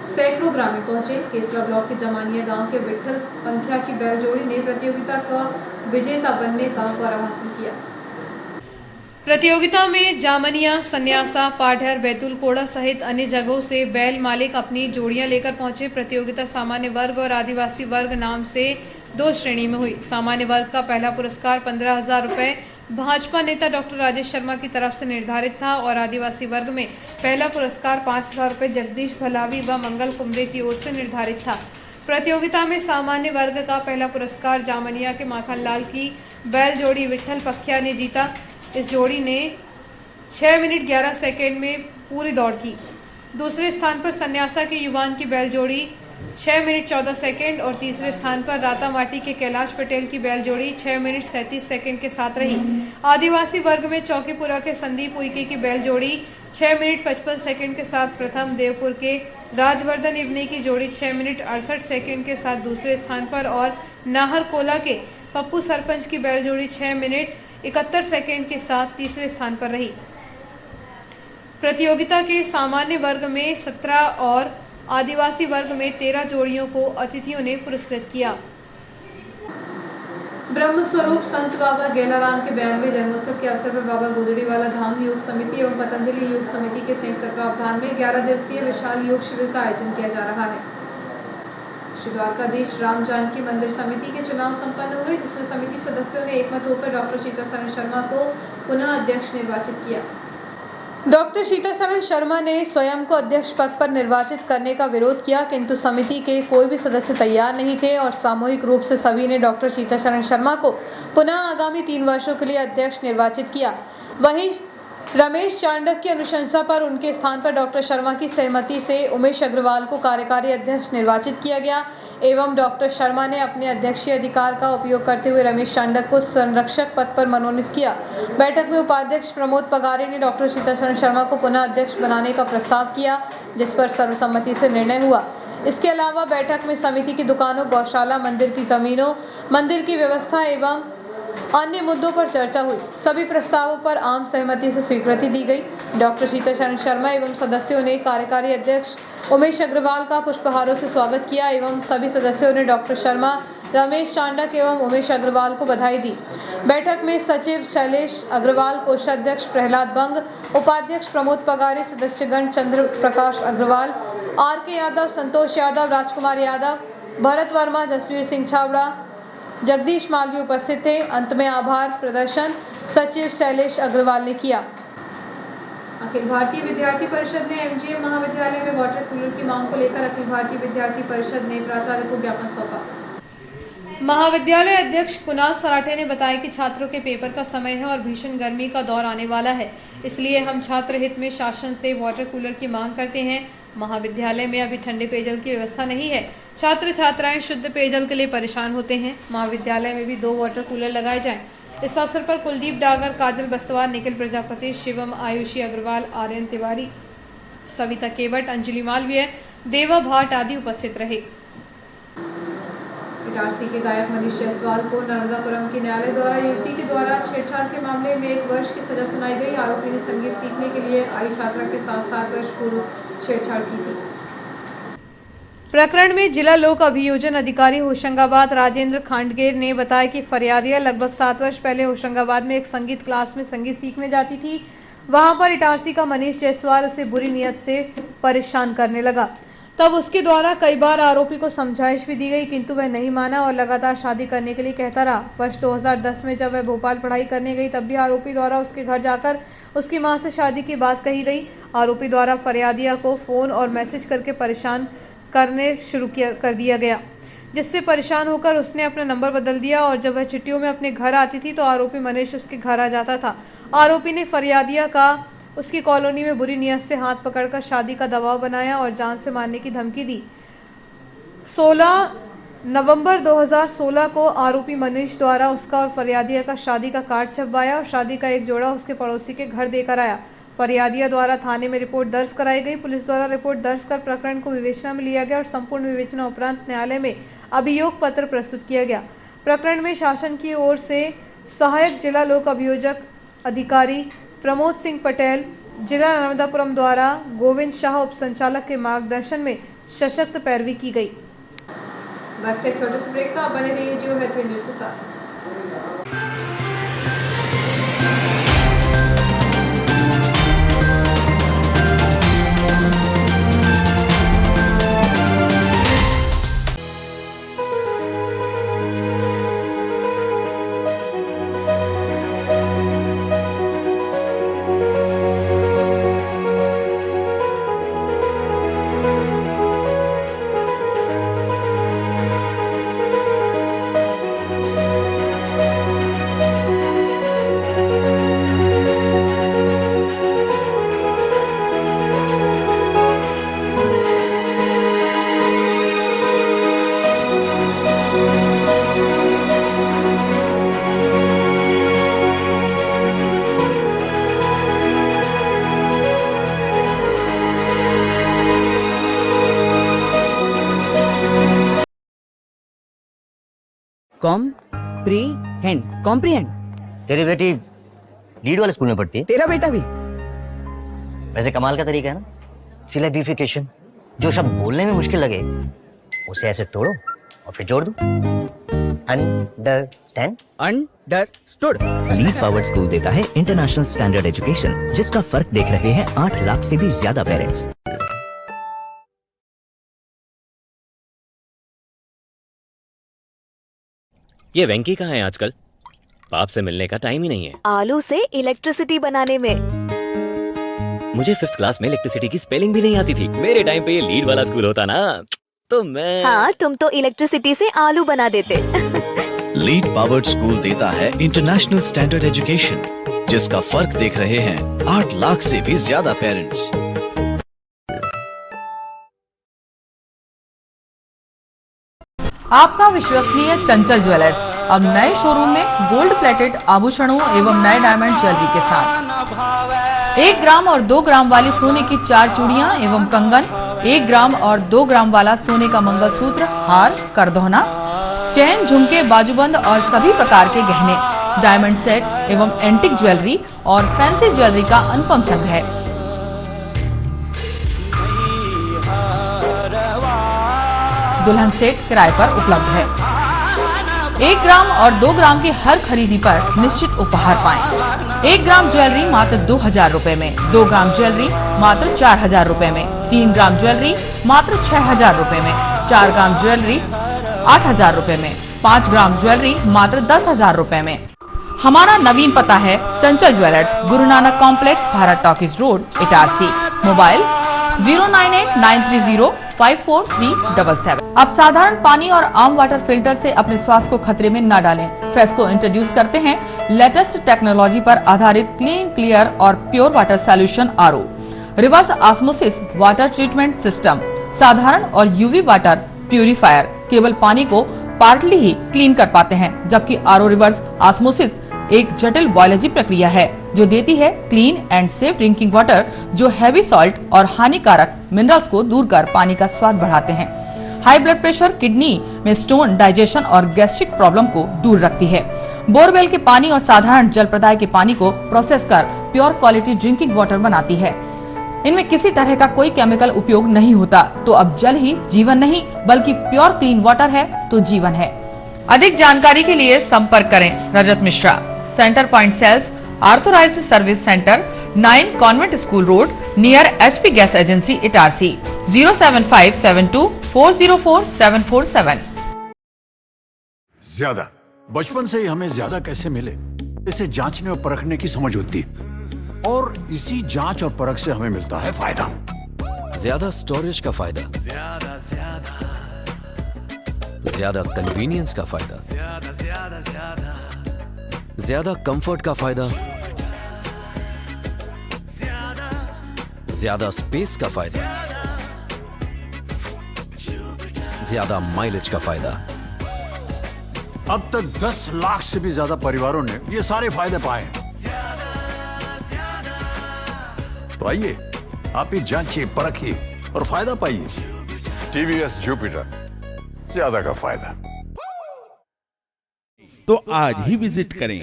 सैकड़ों ग्रामीण पहुंचे। केसला ब्लॉक के जमानिया गांव के विठल पंख्या की बैल जोड़ी ने प्रतियोगिता का विजेता बनने का गौरव हासिल किया। प्रतियोगिता में जामनिया, सन्यासा, पाढर, बैतूल कोड़ा सहित अन्य जगहों से बैल मालिक अपनी जोड़ियां लेकर पहुंचे। प्रतियोगिता सामान्य वर्ग और आदिवासी वर्ग नाम से 2 श्रेणी में हुई। सामान्य वर्ग का पहला पुरस्कार 15,000 रुपये भाजपा नेता डॉक्टर राजेश शर्मा की तरफ से निर्धारित था और आदिवासी वर्ग में पहला पुरस्कार 5,000 रुपये जगदीश भलावी व मंगल कुमरे की ओर से निर्धारित था। प्रतियोगिता में सामान्य वर्ग का पहला पुरस्कार जामनिया के माखनलाल की बैल जोड़ी विठल पखिया ने जीता। इस जोड़ी ने 6 मिनट 11 सेकंड में पूरी दौड़ की। दूसरे स्थान पर सन्यासा के युवान की बैल जोड़ी 6 मिनट 14 सेकंड और तीसरे स्थान पर रातामाटी के कैलाश पटेल की बैल जोड़ी 6 मिनट 37 सेकंड के साथ रही। आदिवासी वर्ग में चौकीपुरा के संदीप उइके की बैल जोड़ी 6 मिनट 55 सेकंड के साथ प्रथम, देवपुर के राजवर्धन इवनी की जोड़ी 6 मिनट 68 सेकंड के साथ दूसरे स्थान पर और नाहरकोला के पप्पू सरपंच की बैल जोड़ी 6 मिनट 71 सेकंड के साथ तीसरे स्थान पर रही। प्रतियोगिता के सामान्य वर्ग में 17 और आदिवासी वर्ग में 13 जोड़ियों को अतिथियों ने पुरस्कृत किया। ब्रह्म स्वरूप संत बाबा गेलाराम के 92वें जन्मोत्सव के अवसर पर बाबा गोदड़ीवाला धाम योग समिति एवं पतंजलि योग समिति के संयुक्त तत्वावधान में 11 दिवसीय विशाल योग शिविर का आयोजन किया जा रहा है। श्री द्वारकाधीश राम जानकी मंदिर समिति के चुनाव संपन्न हुए, जिसमें समिति सदस्यों ने एकमत होकर डॉक्टर सीतासरण शर्मा को पुनः अध्यक्ष निर्वाचित किया। डॉक्टर सीतासरण शर्मा ने स्वयं को अध्यक्ष पद पर निर्वाचित करने का विरोध किया, किंतु समिति के कोई भी सदस्य तैयार नहीं थे और सामूहिक रूप से सभी ने डॉक्टर सीतासरण शर्मा को पुनः आगामी 3 वर्षों के लिए अध्यक्ष निर्वाचित किया। वहीं रमेश चांडक की अनुशंसा पर उनके स्थान पर डॉक्टर शर्मा की सहमति से उमेश अग्रवाल को कार्यकारी अध्यक्ष निर्वाचित किया गया एवं डॉक्टर शर्मा ने अपने अध्यक्षीय अधिकार का उपयोग करते हुए रमेश चांडक को संरक्षक पद पर मनोनीत किया। बैठक में उपाध्यक्ष प्रमोद पगारे ने डॉक्टर सीतासरण शर्मा को पुनः अध्यक्ष बनाने का प्रस्ताव किया, जिस पर सर्वसम्मति से निर्णय हुआ। इसके अलावा बैठक में समिति की दुकानों, गौशाला, मंदिर की जमीनों, मंदिर की व्यवस्था एवं अन्य मुद्दों पर चर्चा हुई। सभी प्रस्तावों पर आम सहमति से स्वीकृति दी गई। डॉक्टर सीतासरण शर्मा एवं सदस्यों ने कार्यकारी अध्यक्ष उमेश अग्रवाल का पुष्पहारों से स्वागत किया एवं सभी सदस्यों ने डॉक्टर शर्मा, रमेश चांडक एवं उमेश अग्रवाल को बधाई दी। बैठक में सचिव शैलेश अग्रवाल, कोषाध्यक्ष प्रहलाद बंग, उपाध्यक्ष प्रमोद पगारे, सदस्यगण चंद्र प्रकाश अग्रवाल, RK यादव, संतोष यादव, राजकुमार यादव, भरत वर्मा, जसवीर सिंह छावड़ा, जगदीश मालवी उपस्थित थे। अंत में आभार प्रदर्शन सचिव शैलेश अग्रवाल ने किया। अखिल भारतीय विद्यार्थी परिषद ने MGM महाविद्यालय में वाटर कूलर की मांग को लेकर अखिल भारतीय विद्यार्थी परिषद ने प्राचार्य को ज्ञापन सौंपा। महाविद्यालय अध्यक्ष कुणाल सराठे ने बताया कि छात्रों के पेपर का समय है और भीषण गर्मी का दौर आने वाला है, इसलिए हम छात्र हित में शासन से वाटर कूलर की मांग करते हैं। महाविद्यालय में अभी ठंडे पेयजल की व्यवस्था नहीं है। छात्र छात्राएं शुद्ध पेयजल के लिए परेशान होते हैं। महाविद्यालय में भी 2 वाटर कूलर लगाए जाएं। इस अवसर पर कुलदीप डागर, काजल बस्तवार, निखिल प्रजापति, शिवम, आयुषी अग्रवाल, आर्यन तिवारी, सविता केवट, अंजलि मालवीय, देवा भाट आदि उपस्थित रहे। इटारसी के गायक मनीष जायसवाल को नर्मदापुरम के न्यायालय द्वारा युवती के द्वारा छेड़छाड़ के मामले में 1 वर्ष की सजा सुनाई गई। आरोपी ने संगीत सीखने के लिए आई छात्रा के साथ 7 वर्ष पूर्व छेड़छाड़ की थी। प्रकरण में जिला लोक अभियोजन अधिकारी होशंगाबाद राजेंद्र खांडगेर ने बताया कि फरियादिया लगभग 7 वर्ष पहले होशंगाबाद में एक संगीत क्लास में संगीत सीखने जाती थी। वहां पर इटारसी का मनीष जायसवाल उसे बुरी नियत से परेशान करने लगा। तब उसके द्वारा कई बार आरोपी को समझाइश भी दी गई, किंतु वह नहीं माना और लगातार शादी करने के लिए कहता रहा। वर्ष 2010 में जब वह भोपाल पढ़ाई करने गई, तब भी आरोपी द्वारा उसके घर जाकर उसकी मां से शादी की बात कही गई। आरोपी द्वारा फरियादिया को फ़ोन और मैसेज करके परेशान करने शुरू कर दिया गया, जिससे परेशान होकर उसने अपना नंबर बदल दिया और जब वह छुट्टियों में अपने घर आती थी तो आरोपी मनीष उसके घर आ जाता था। आरोपी ने फरियादिया का उसकी कॉलोनी में बुरी नियत से हाथ पकड़कर शादी का दबाव बनाया और जान से मारने की धमकी दी। 16 नवंबर 2016 को आरोपी मनीष द्वारा उसका और फरियादिया का शादी का कार्ड छपवाया और शादी का एक जोड़ा उसके पड़ोसी के घर देकर आया। फरियादिया द्वारा थाने में रिपोर्ट दर्ज कराई गई। पुलिस द्वारा रिपोर्ट दर्ज कर प्रकरण को विवेचना में लिया गया और संपूर्ण विवेचना उपरांत न्यायालय में अभियोग पत्र प्रस्तुत किया गया। प्रकरण में शासन की ओर से सहायक जिला लोक अभियोजक अधिकारी प्रमोद सिंह पटेल, जिला नर्मदापुरम द्वारा गोविंद शाह उप संचालक के मार्गदर्शन में सशक्त पैरवी की गई। वक्त एक छोटे से ब्रेक का, बने रहिए जियो हेल्थ न्यूज के साथ। कॉम्प्रीहेंड। तेरी बेटी लीड वाले स्कूल में पढ़ती है? तेरा बेटा भी? वैसे कमाल का तरीका है ना, सिलेबिफिकेशन। जो शब्द बोलने में मुश्किल लगे उसे ऐसे तोड़ो और फिर जोड़ दो। Understand? Understood. Lead powered school देता है इंटरनेशनल स्टैंडर्ड एजुकेशन, जिसका फर्क देख रहे हैं 8 लाख से भी ज्यादा पेरेंट्स। ये वेंकी कहाँ है आजकल? बाप से मिलने का टाइम ही नहीं है। आलू से इलेक्ट्रिसिटी बनाने में। मुझे 5th क्लास में इलेक्ट्रिसिटी की स्पेलिंग भी नहीं आती थी। मेरे टाइम पे ये लीड वाला स्कूल होता ना, तो मैं। हाँ, तुम तो इलेक्ट्रिसिटी से आलू बना देते। लीड पावर्ड स्कूल देता है इंटरनेशनल स्टैंडर्ड एजुकेशन, जिसका फर्क देख रहे हैं 8 लाख से भी ज्यादा पेरेंट्स। आपका विश्वसनीय चंचल ज्वेलर्स अब नए शोरूम में गोल्ड प्लेटेड आभूषणों एवं नए डायमंड ज्वेलरी के साथ 1 ग्राम और 2 ग्राम वाली सोने की 4 चूड़ियां एवं कंगन, 1 ग्राम और 2 ग्राम वाला सोने का मंगलसूत्र, हार, करदोहना, चैन, झुमके, बाजूबंद और सभी प्रकार के गहने, डायमंड सेट एवं एंटिक ज्वेलरी और फैंसी ज्वेलरी का अनुपम संग्रह। दुल्हन सेट किराए पर उपलब्ध है। 1 ग्राम और 2 ग्राम की हर खरीदी पर निश्चित उपहार पाएं। 1 ग्राम ज्वेलरी मात्र 2000 रुपए में, 2 ग्राम ज्वेलरी मात्र 4000 रुपए में, 3 ग्राम ज्वेलरी मात्र 6000 रुपए में, 4 ग्राम ज्वेलरी 8000 रुपए में, 5 ग्राम ज्वेलरी मात्र 10,000 रुपए में। हमारा नवीन पता है चंचल jewellers, Guru Nanak complex, Bharat talkies road, Itarsi. Mobile 09893054377। अब साधारण पानी और आम वाटर फिल्टर से अपने स्वास्थ्य को खतरे में न डालें। फ्रेस्को इंट्रोड्यूस करते हैं लेटेस्ट टेक्नोलॉजी पर आधारित क्लीन, क्लियर और pure water solution RO, reverse osmosis water treatment system, साधारण और यूवी वाटर प्यूरिफायर केवल पानी को पार्टली ही क्लीन कर पाते हैं, जबकि आरओ रिवर्स ऑस्मोसिस एक जटिल बायोलॉजी प्रक्रिया है जो देती है clean and safe drinking water, जो हैवी सॉल्ट और हानिकारक मिनरल्स को दूर कर पानी का स्वाद बढ़ाते हैं। हाई ब्लड प्रेशर, किडनी में स्टोन, डाइजेशन और गैस्ट्रिक प्रॉब्लम को दूर रखती है। बोरवेल के पानी और साधारण जल प्रदाय के पानी को प्रोसेस कर प्योर क्वालिटी ड्रिंकिंग वाटर बनाती है। इनमें किसी तरह का कोई केमिकल उपयोग नहीं होता। तो अब जल ही जीवन नहीं बल्कि प्योर क्लीन वाटर है तो जीवन है। अधिक जानकारी के लिए संपर्क करें Rajat Mishra, centre point sales, authorised service centre, 9 convent school road, near HP gas agency, Itarsi. 07572404747। ज्यादा बचपन से ही हमें ज्यादा कैसे मिले, इसे जांचने और परखने की समझ होती है, और इसी जांच और परख से हमें मिलता है फायदा। ज्यादा स्टोरेज का फायदा, ज्यादा कन्वीनियंस का फायदा, ज्यादा कंफर्ट का फायदा, ज्यादा स्पेस का फायदा, ज्यादा माइलेज का फायदा। अब तक 10 लाख से भी ज्यादा परिवारों ने ये सारे फायदे पाए हैं। तो आइए आप ही जांचिए, परखिए और फायदा पाइए। TVS जुपिटर, ज्यादा का फायदा। तो आज ही विजिट करें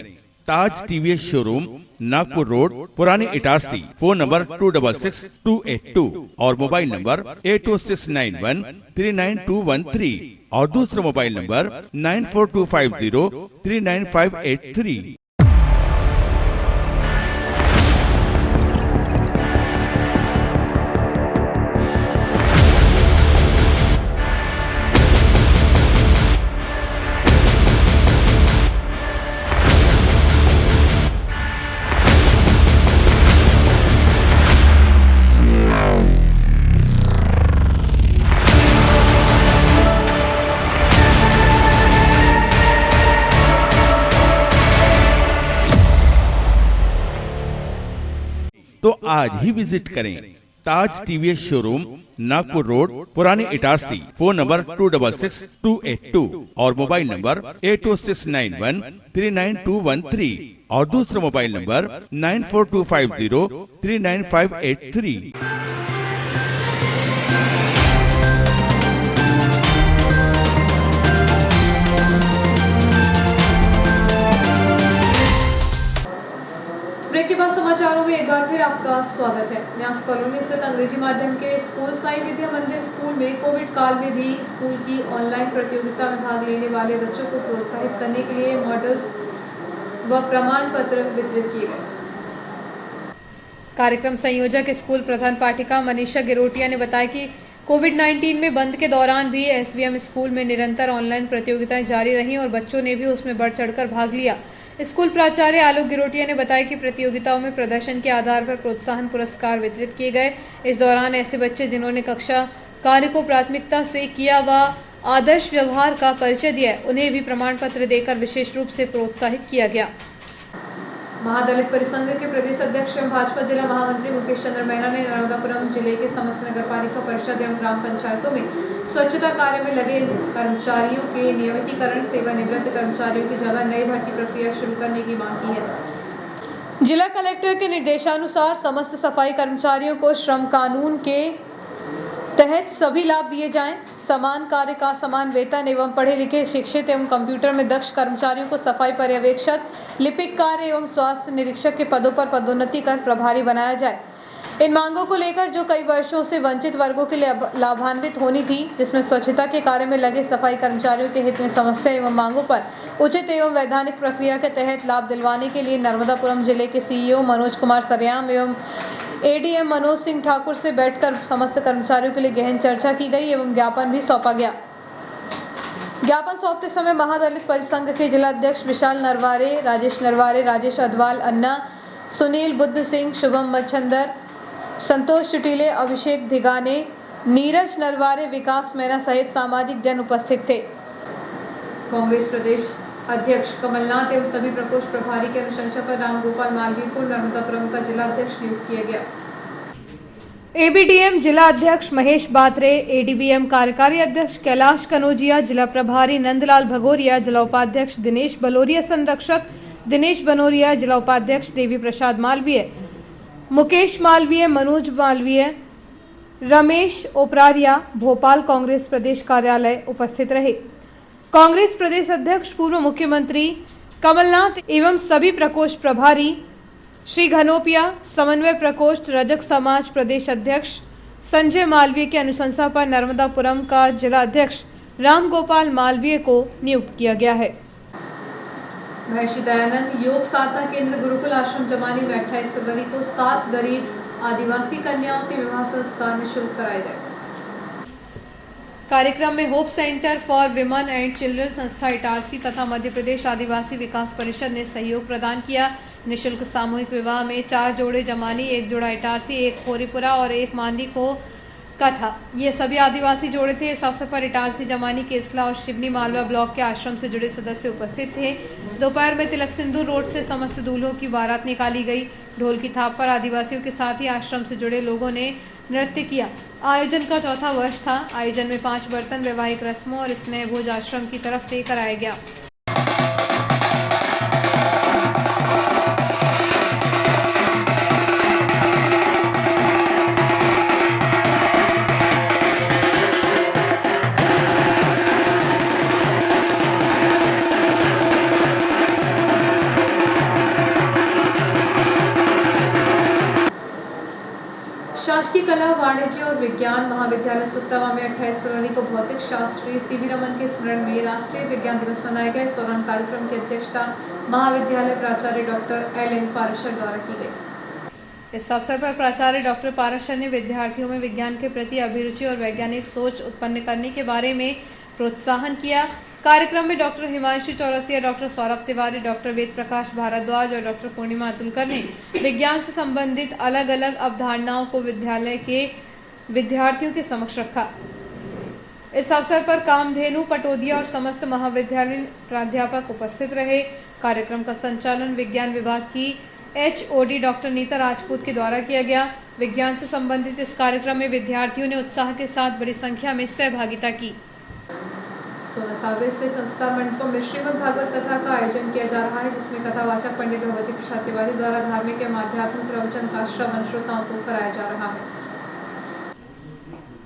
ताज TVS शोरूम, नागपुर रोड, पुरानी इटारसी। फोन नंबर 266282 और मोबाइल नंबर 82691392113 और दूसरा मोबाइल नंबर 9425039583। तो आज ही विजिट करें ताज TVS शोरूम, नागपुर रोड, पुरानी इटारसी। फोन नंबर 266282 और मोबाइल नंबर 82691392113 और दूसरा मोबाइल नंबर 9425039583। बार फिर आपका स्वागत है। न्यास कॉलोनी स्थित अंग्रेजी माध्यम के स्कूल साई विद्या मंदिर स्कूल में कोविड काल में भी स्कूल की ऑनलाइन प्रतियोगिता में भाग लेने वाले बच्चों को प्रोत्साहित करने के लिए मॉडल्स व प्रमाण पत्र वितरित किए गए। कार्यक्रम संयोजक स्कूल प्रधान पाठिका मनीषा गिरोटिया ने बताया कि कोविड-19 में बंद के दौरान भी एसवीएम स्कूल में निरंतर ऑनलाइन प्रतियोगिताएं जारी रहीं और बच्चों ने भी उसमें बढ़ चढ़कर भाग लिया। स्कूल प्राचार्य आलोक गिरोटिया ने बताया कि प्रतियोगिताओं में प्रदर्शन के आधार पर प्रोत्साहन पुरस्कार वितरित किए गए। इस दौरान ऐसे बच्चे जिन्होंने कक्षा कार्य को प्राथमिकता से किया व आदर्श व्यवहार का परिचय दिया, उन्हें भी प्रमाण पत्र देकर विशेष रूप से प्रोत्साहित किया गया। महादलित परिसंघ के प्रदेश अध्यक्ष एवं भाजपा जिला महामंत्री मुकेश चंद्र मैना ने नर्मदापुरम जिले के समस्त नगरपालिका परिषद एवं ग्राम पंचायतों में स्वच्छता कार्य में लगे कर्मचारियों के नियमितीकरण, सेवानिवृत्त कर्मचारियों की जगह नई भर्ती प्रक्रिया शुरू करने की मांग की है। जिला कलेक्टर के निर्देशानुसार समस्त सफाई कर्मचारियों को श्रम कानून के तहत सभी लाभ दिए जाएं। समान कार्य का समान वेतन एवं पढ़े लिखे, शिक्षित एवं कंप्यूटर में दक्ष कर्मचारियों को सफाई पर्यवेक्षक, लिपिक कार्य एवं स्वास्थ्य निरीक्षक के पदों पर पदोन्नति कर प्रभारी बनाया जाए। इन मांगों को लेकर जो कई वर्षों से वंचित वर्गों के लिए लाभान्वित होनी थी, जिसमें स्वच्छता के कार्य में लगे सफाई कर्मचारियों के हित में समस्या एवं मांगों पर उचित एवं वैधानिक प्रक्रिया के तहत लाभ दिलवाने के लिए नर्मदापुरम जिले के सीईओ मनोज कुमार सरयाम एवं एडीएम मनोज सिंह ठाकुर से बैठकर समस्त कर्मचारियों के लिए गहन चर्चा की गई एवं ज्ञापन भी सौंपा गया। ज्ञापन सौंपते समय महादलित परिसंघ के जिला अध्यक्ष विशाल नरवारे, राजेश अदवाल, अन्ना, सुनील बुद्ध सिंह, शुभम मच्छंदर, संतोष चुटीले, अभिषेक धिगाने, नीरज नरवारे, विकास मैना सहित सामाजिक जन उपस्थित थे। कांग्रेस प्रदेश अध्यक्ष कमलनाथ एवं सभी प्रकोष्ठ प्रभारी के अनुशंसा पर रामगोपाल मालवीय को नर्मदापुरम का जिला अध्यक्ष नियुक्त किया गया। एबीडीएम जिला अध्यक्ष महेश बात्रे, एडीबीएम कार्यकारी अध्यक्ष कैलाश कनौजिया, जिला प्रभारी नंदलाल भगोरिया, जिला उपाध्यक्ष दिनेश बलोरिया, संरक्षक दिनेश बनोरिया, जिला उपाध्यक्ष देवी प्रसाद मालवीय, मुकेश मालवीय, मनोज मालवीय, रमेश ओपरारिया, भोपाल कांग्रेस प्रदेश कार्यालय उपस्थित रहे। कांग्रेस प्रदेश अध्यक्ष पूर्व मुख्यमंत्री कमलनाथ एवं सभी प्रकोष्ठ प्रभारी श्री घनोपिया, समन्वय प्रकोष्ठ रजक समाज प्रदेश अध्यक्ष संजय मालवीय के अनुशंसा पर नर्मदापुरम का जिला अध्यक्ष रामगोपाल मालवीय को नियुक्त किया गया है। महर्षि दयानंद योग साधना केंद्र गुरुकुल आश्रम जमानी में 28 फरवरी को 7 गरीब आदिवासी कन्याओं के विवाह संस्कार निःशुल्क कराए गए। कार्यक्रम में hope centre for women and children संस्था इटारसी तथा मध्य प्रदेश आदिवासी विकास परिषद ने सहयोग प्रदान किया। निःशुल्क सामूहिक विवाह में 4 जोड़े जमानी, 1 जोड़ा इटारसी, 1 खोरीपुरा और 1 मांदी को का था। ये सभी आदिवासी जोड़े थे। इस अवसर पर इटारसी, जमानी, केसला और शिवनी मालवा ब्लॉक के आश्रम से जुड़े सदस्य उपस्थित थे। दोपहर में तिलक सिंधु रोड से समस्त दूल्हों की बारात निकाली गई। ढोल की थाप पर आदिवासियों के साथ ही आश्रम से जुड़े लोगों ने नृत्य किया। आयोजन का 4था वर्ष था। आयोजन में 5 बर्तन वैवाहिक रस्मों और स्नेह भोज आश्रम की तरफ से कराया गया। शासकीय कला, वाणिज्य और विज्ञान महाविद्यालय सुत्तवा में 28 फरवरी को भौतिक शास्त्री सीवी रमन के स्मरण में राष्ट्रीय विज्ञान दिवस मनाया गया। इस दौरान कार्यक्रम की अध्यक्षता महाविद्यालय प्राचार्य डॉक्टर एल.एन. पाराशर द्वारा की गई। इस अवसर पर प्राचार्य डॉक्टर पाराशर ने विद्यार्थियों में विज्ञान के प्रति अभिरुचि और वैज्ञानिक सोच उत्पन्न करने के बारे में प्रोत्साहन किया। कार्यक्रम में doctor Himanshu Chaurasia, doctor Saurabh Tiwari, doctor Ved Prakash Bhardwaj और डॉक्टर पूर्णिमा अतुलकर ने विज्ञान से संबंधित अलग अलग अवधारणाओं को विद्यालय के विद्यार्थियों के समक्ष रखा। इस अवसर पर कामधेनु पटोदिया और समस्त महाविद्यालय प्राध्यापक उपस्थित रहे। कार्यक्रम का संचालन विज्ञान विभाग की HOD डॉक्टर नीता राजपूत के द्वारा किया गया। विज्ञान से संबंधित इस कार्यक्रम में विद्यार्थियों ने उत्साह के साथ बड़ी संख्या में सहभागिता की। सोना सावरे स्थित संस्कार मंडपम में श्रीमद् भागवत कथा का आयोजन किया जा रहा है, जिसमें कथावाचक पंडित भगवती प्रसाद तिवारी द्वारा धार्मिक एवं आध्यात्मिक प्रवचन का श्रवण श्रोताओं को कराया जा रहा है।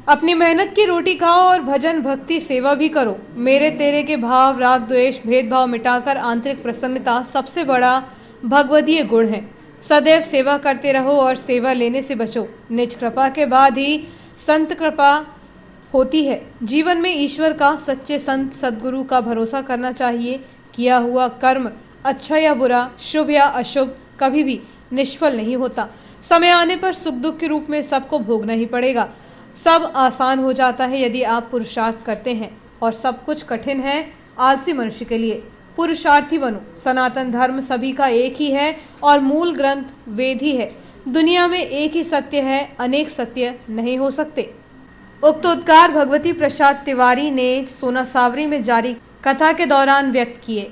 अपनी मेहनत की रोटी खाओ और भजन भक्ति सेवा भी करो। मेरे तेरे के भाव, राग द्वेष, भेदभाव मिटाकर आंतरिक प्रसन्नता सबसे बड़ा भगवदीय गुण है। सदैव सेवा करते रहो और सेवा लेने से बचो। निज कृपा के बाद ही संत कृपा होती है। जीवन में ईश्वर का, सच्चे संत सद्गुरु का भरोसा करना चाहिए। किया हुआ कर्म अच्छा या बुरा, शुभ या अशुभ, कभी भी निष्फल नहीं होता। समय आने पर सुख दुख के रूप में सबको भोगना ही पड़ेगा। सब आसान हो जाता है यदि आप पुरुषार्थ करते हैं, और सब कुछ कठिन है आलसी मनुष्य के लिए। पुरुषार्थी बनो। सनातन धर्म सभी का एक ही है और मूल ग्रंथ वेद ही है। दुनिया में एक ही सत्य है, अनेक सत्य नहीं हो सकते। उक्त उद्गार भगवती प्रसाद तिवारी ने सोना सावरी में जारी कथा के दौरान व्यक्त किए।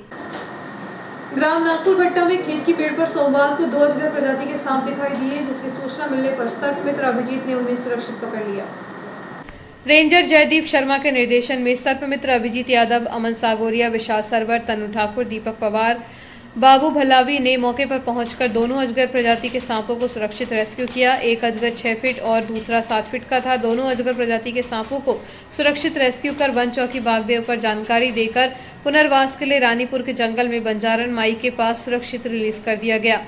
ग्राम नागपुर भट्टा में खेत की पेड़ पर सोमवार को 2 अजगर प्रजाति के सांप दिखाई दिए, जिसकी सूचना मिलने पर सर्प मित्र अभिजीत ने उन्हें सुरक्षित पकड़ लिया। रेंजर जयदीप शर्मा के निर्देशन में सर्प मित्र अभिजीत यादव, अमन सागोरिया, विशाल सरवर, तनु ठाकुर, दीपक पवार, बाबू भल्लावी ने मौके पर पहुंचकर दोनों अजगर प्रजाति के सांपों को सुरक्षित रेस्क्यू किया। एक अजगर 6 फीट और दूसरा 7 फीट का था। दोनों अजगर प्रजाति के सांपों को सुरक्षित रेस्क्यू कर वन चौकी बागदेव पर जानकारी देकर पुनर्वास के लिए रानीपुर के जंगल में बंजारन माई के पास सुरक्षित रिलीज कर दिया गया।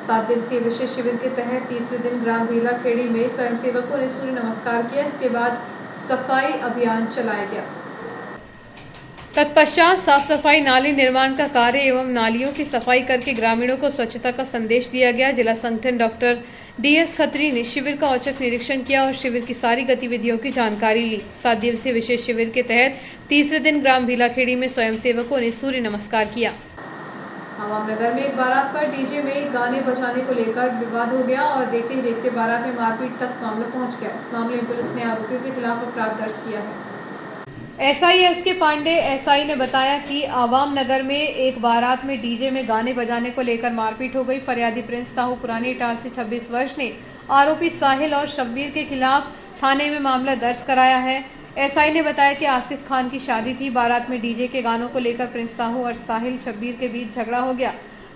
7 दिवसीय विशेष शिविर के तहत तीसरे दिन ग्राम भीला खेड़ी में स्वयंसेवकों ने सूर्य नमस्कार किया। इसके बाद सफाई अभियान चलाया गया। तत्पश्चात साफ सफाई, नाली निर्माण का कार्य एवं नालियों की सफाई करके ग्रामीणों को स्वच्छता का संदेश दिया गया। जिला संगठन डॉक्टर DS खत्री ने शिविर का औचक निरीक्षण किया और शिविर की सारी गतिविधियों की जानकारी ली। 7 दिवसीय विशेष शिविर के तहत तीसरे दिन ग्राम भीलाखेड़ी में स्वयंसेवकों ने सूर्य नमस्कार किया। आवाम नगर में एक बारात पर डीजे में गाने बजाने को लेकर विवाद हो गया और देखते ही देखते बारात में मारपीट तक मामला पहुंच गया। इस मामले में पुलिस ने आरोपियों के खिलाफ अपराध दर्ज किया है। SI SK पांडे SI ने बताया कि आवाम नगर में एक बारात में डीजे में गाने बजाने को लेकर मारपीट हो गई। फरियादी प्रिंस साहू पुरानी इटारसी 26 वर्ष ने आरोपी साहिल और शब्बीर के खिलाफ थाने में मामला दर्ज कराया है। SI ने बताया कि आसिफ खान की शादी थी। बारात में डीजे के गानों को लेकर प्रिंस साहू और साहिल शब्बीर के बीच झगड़ा हो गया।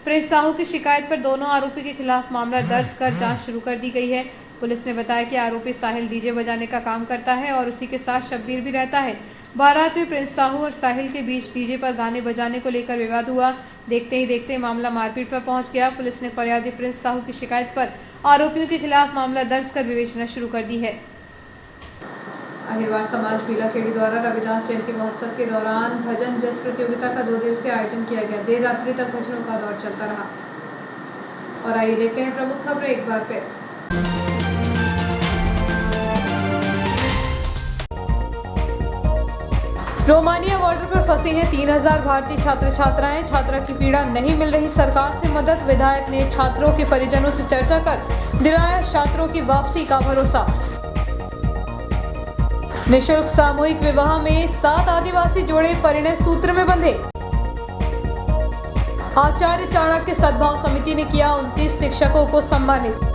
प्रिंस साहू की शिकायत पर दोनों आरोपी के खिलाफ मामला दर्ज कर जाँच शुरू कर दी गई है। पुलिस ने बताया कि आरोपी साहिल डीजे बजाने का काम करता है और उसी के साथ शब्बीर भी रहता है। बारात में प्रिंस साहू और साहिल के बीच डीजे पर गाने बजाने को लेकर विवाद हुआ। देखते ही देखते मामला मारपीट पर पहुंच गया। पुलिस ने फरियादी प्रिंस साहू की शिकायत पर आरोपियों के खिलाफ मामला दर्ज कर विवेचना शुरू कर दी है। अहिरवार समाज भीलाखेड़ी द्वारा रविदास जयंती महोत्सव के दौरान भजन जस प्रतियोगिता का 2 दिवसीय आयोजन किया गया। देर रात्रि तक भजनों का दौर चलता रहा। और आइए देखते हैं प्रमुख खबरें एक बार फिर। रोमानिया बॉर्डर पर फंसे हैं 3000 भारतीय छात्र छात्राएं। छात्रा की पीड़ा नहीं मिल रही, सरकार से मदद। विधायक ने छात्रों के परिजनों से चर्चा कर दिलाया छात्रों की वापसी का भरोसा। निःशुल्क सामूहिक विवाह में 7 आदिवासी जोड़े परिणय सूत्र में बंधे। आचार्य चाणक्य सद्भाव समिति ने किया 29 शिक्षकों को सम्मानित।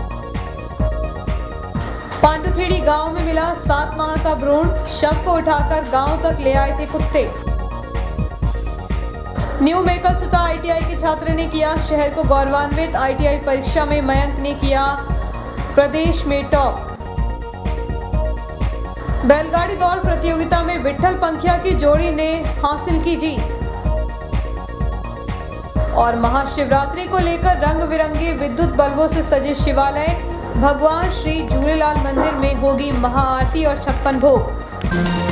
पांडुखेड़ी गांव में मिला 7 माह का भ्रूण, शव को उठाकर गांव तक ले आए थे कुत्ते। न्यू मेकलसुता ITI के छात्र ने किया शहर को गौरवान्वित। ITI परीक्षा में मयंक ने किया प्रदेश में टॉप। बैलगाड़ी दौड़ प्रतियोगिता में विट्ठल पंखिया की जोड़ी ने हासिल की जीत। और महाशिवरात्रि को लेकर रंग बिरंगे विद्युत बल्बों से सजे शिवालय। भगवान श्री झूलेलाल मंदिर में होगी महाआरती और 56 भोग।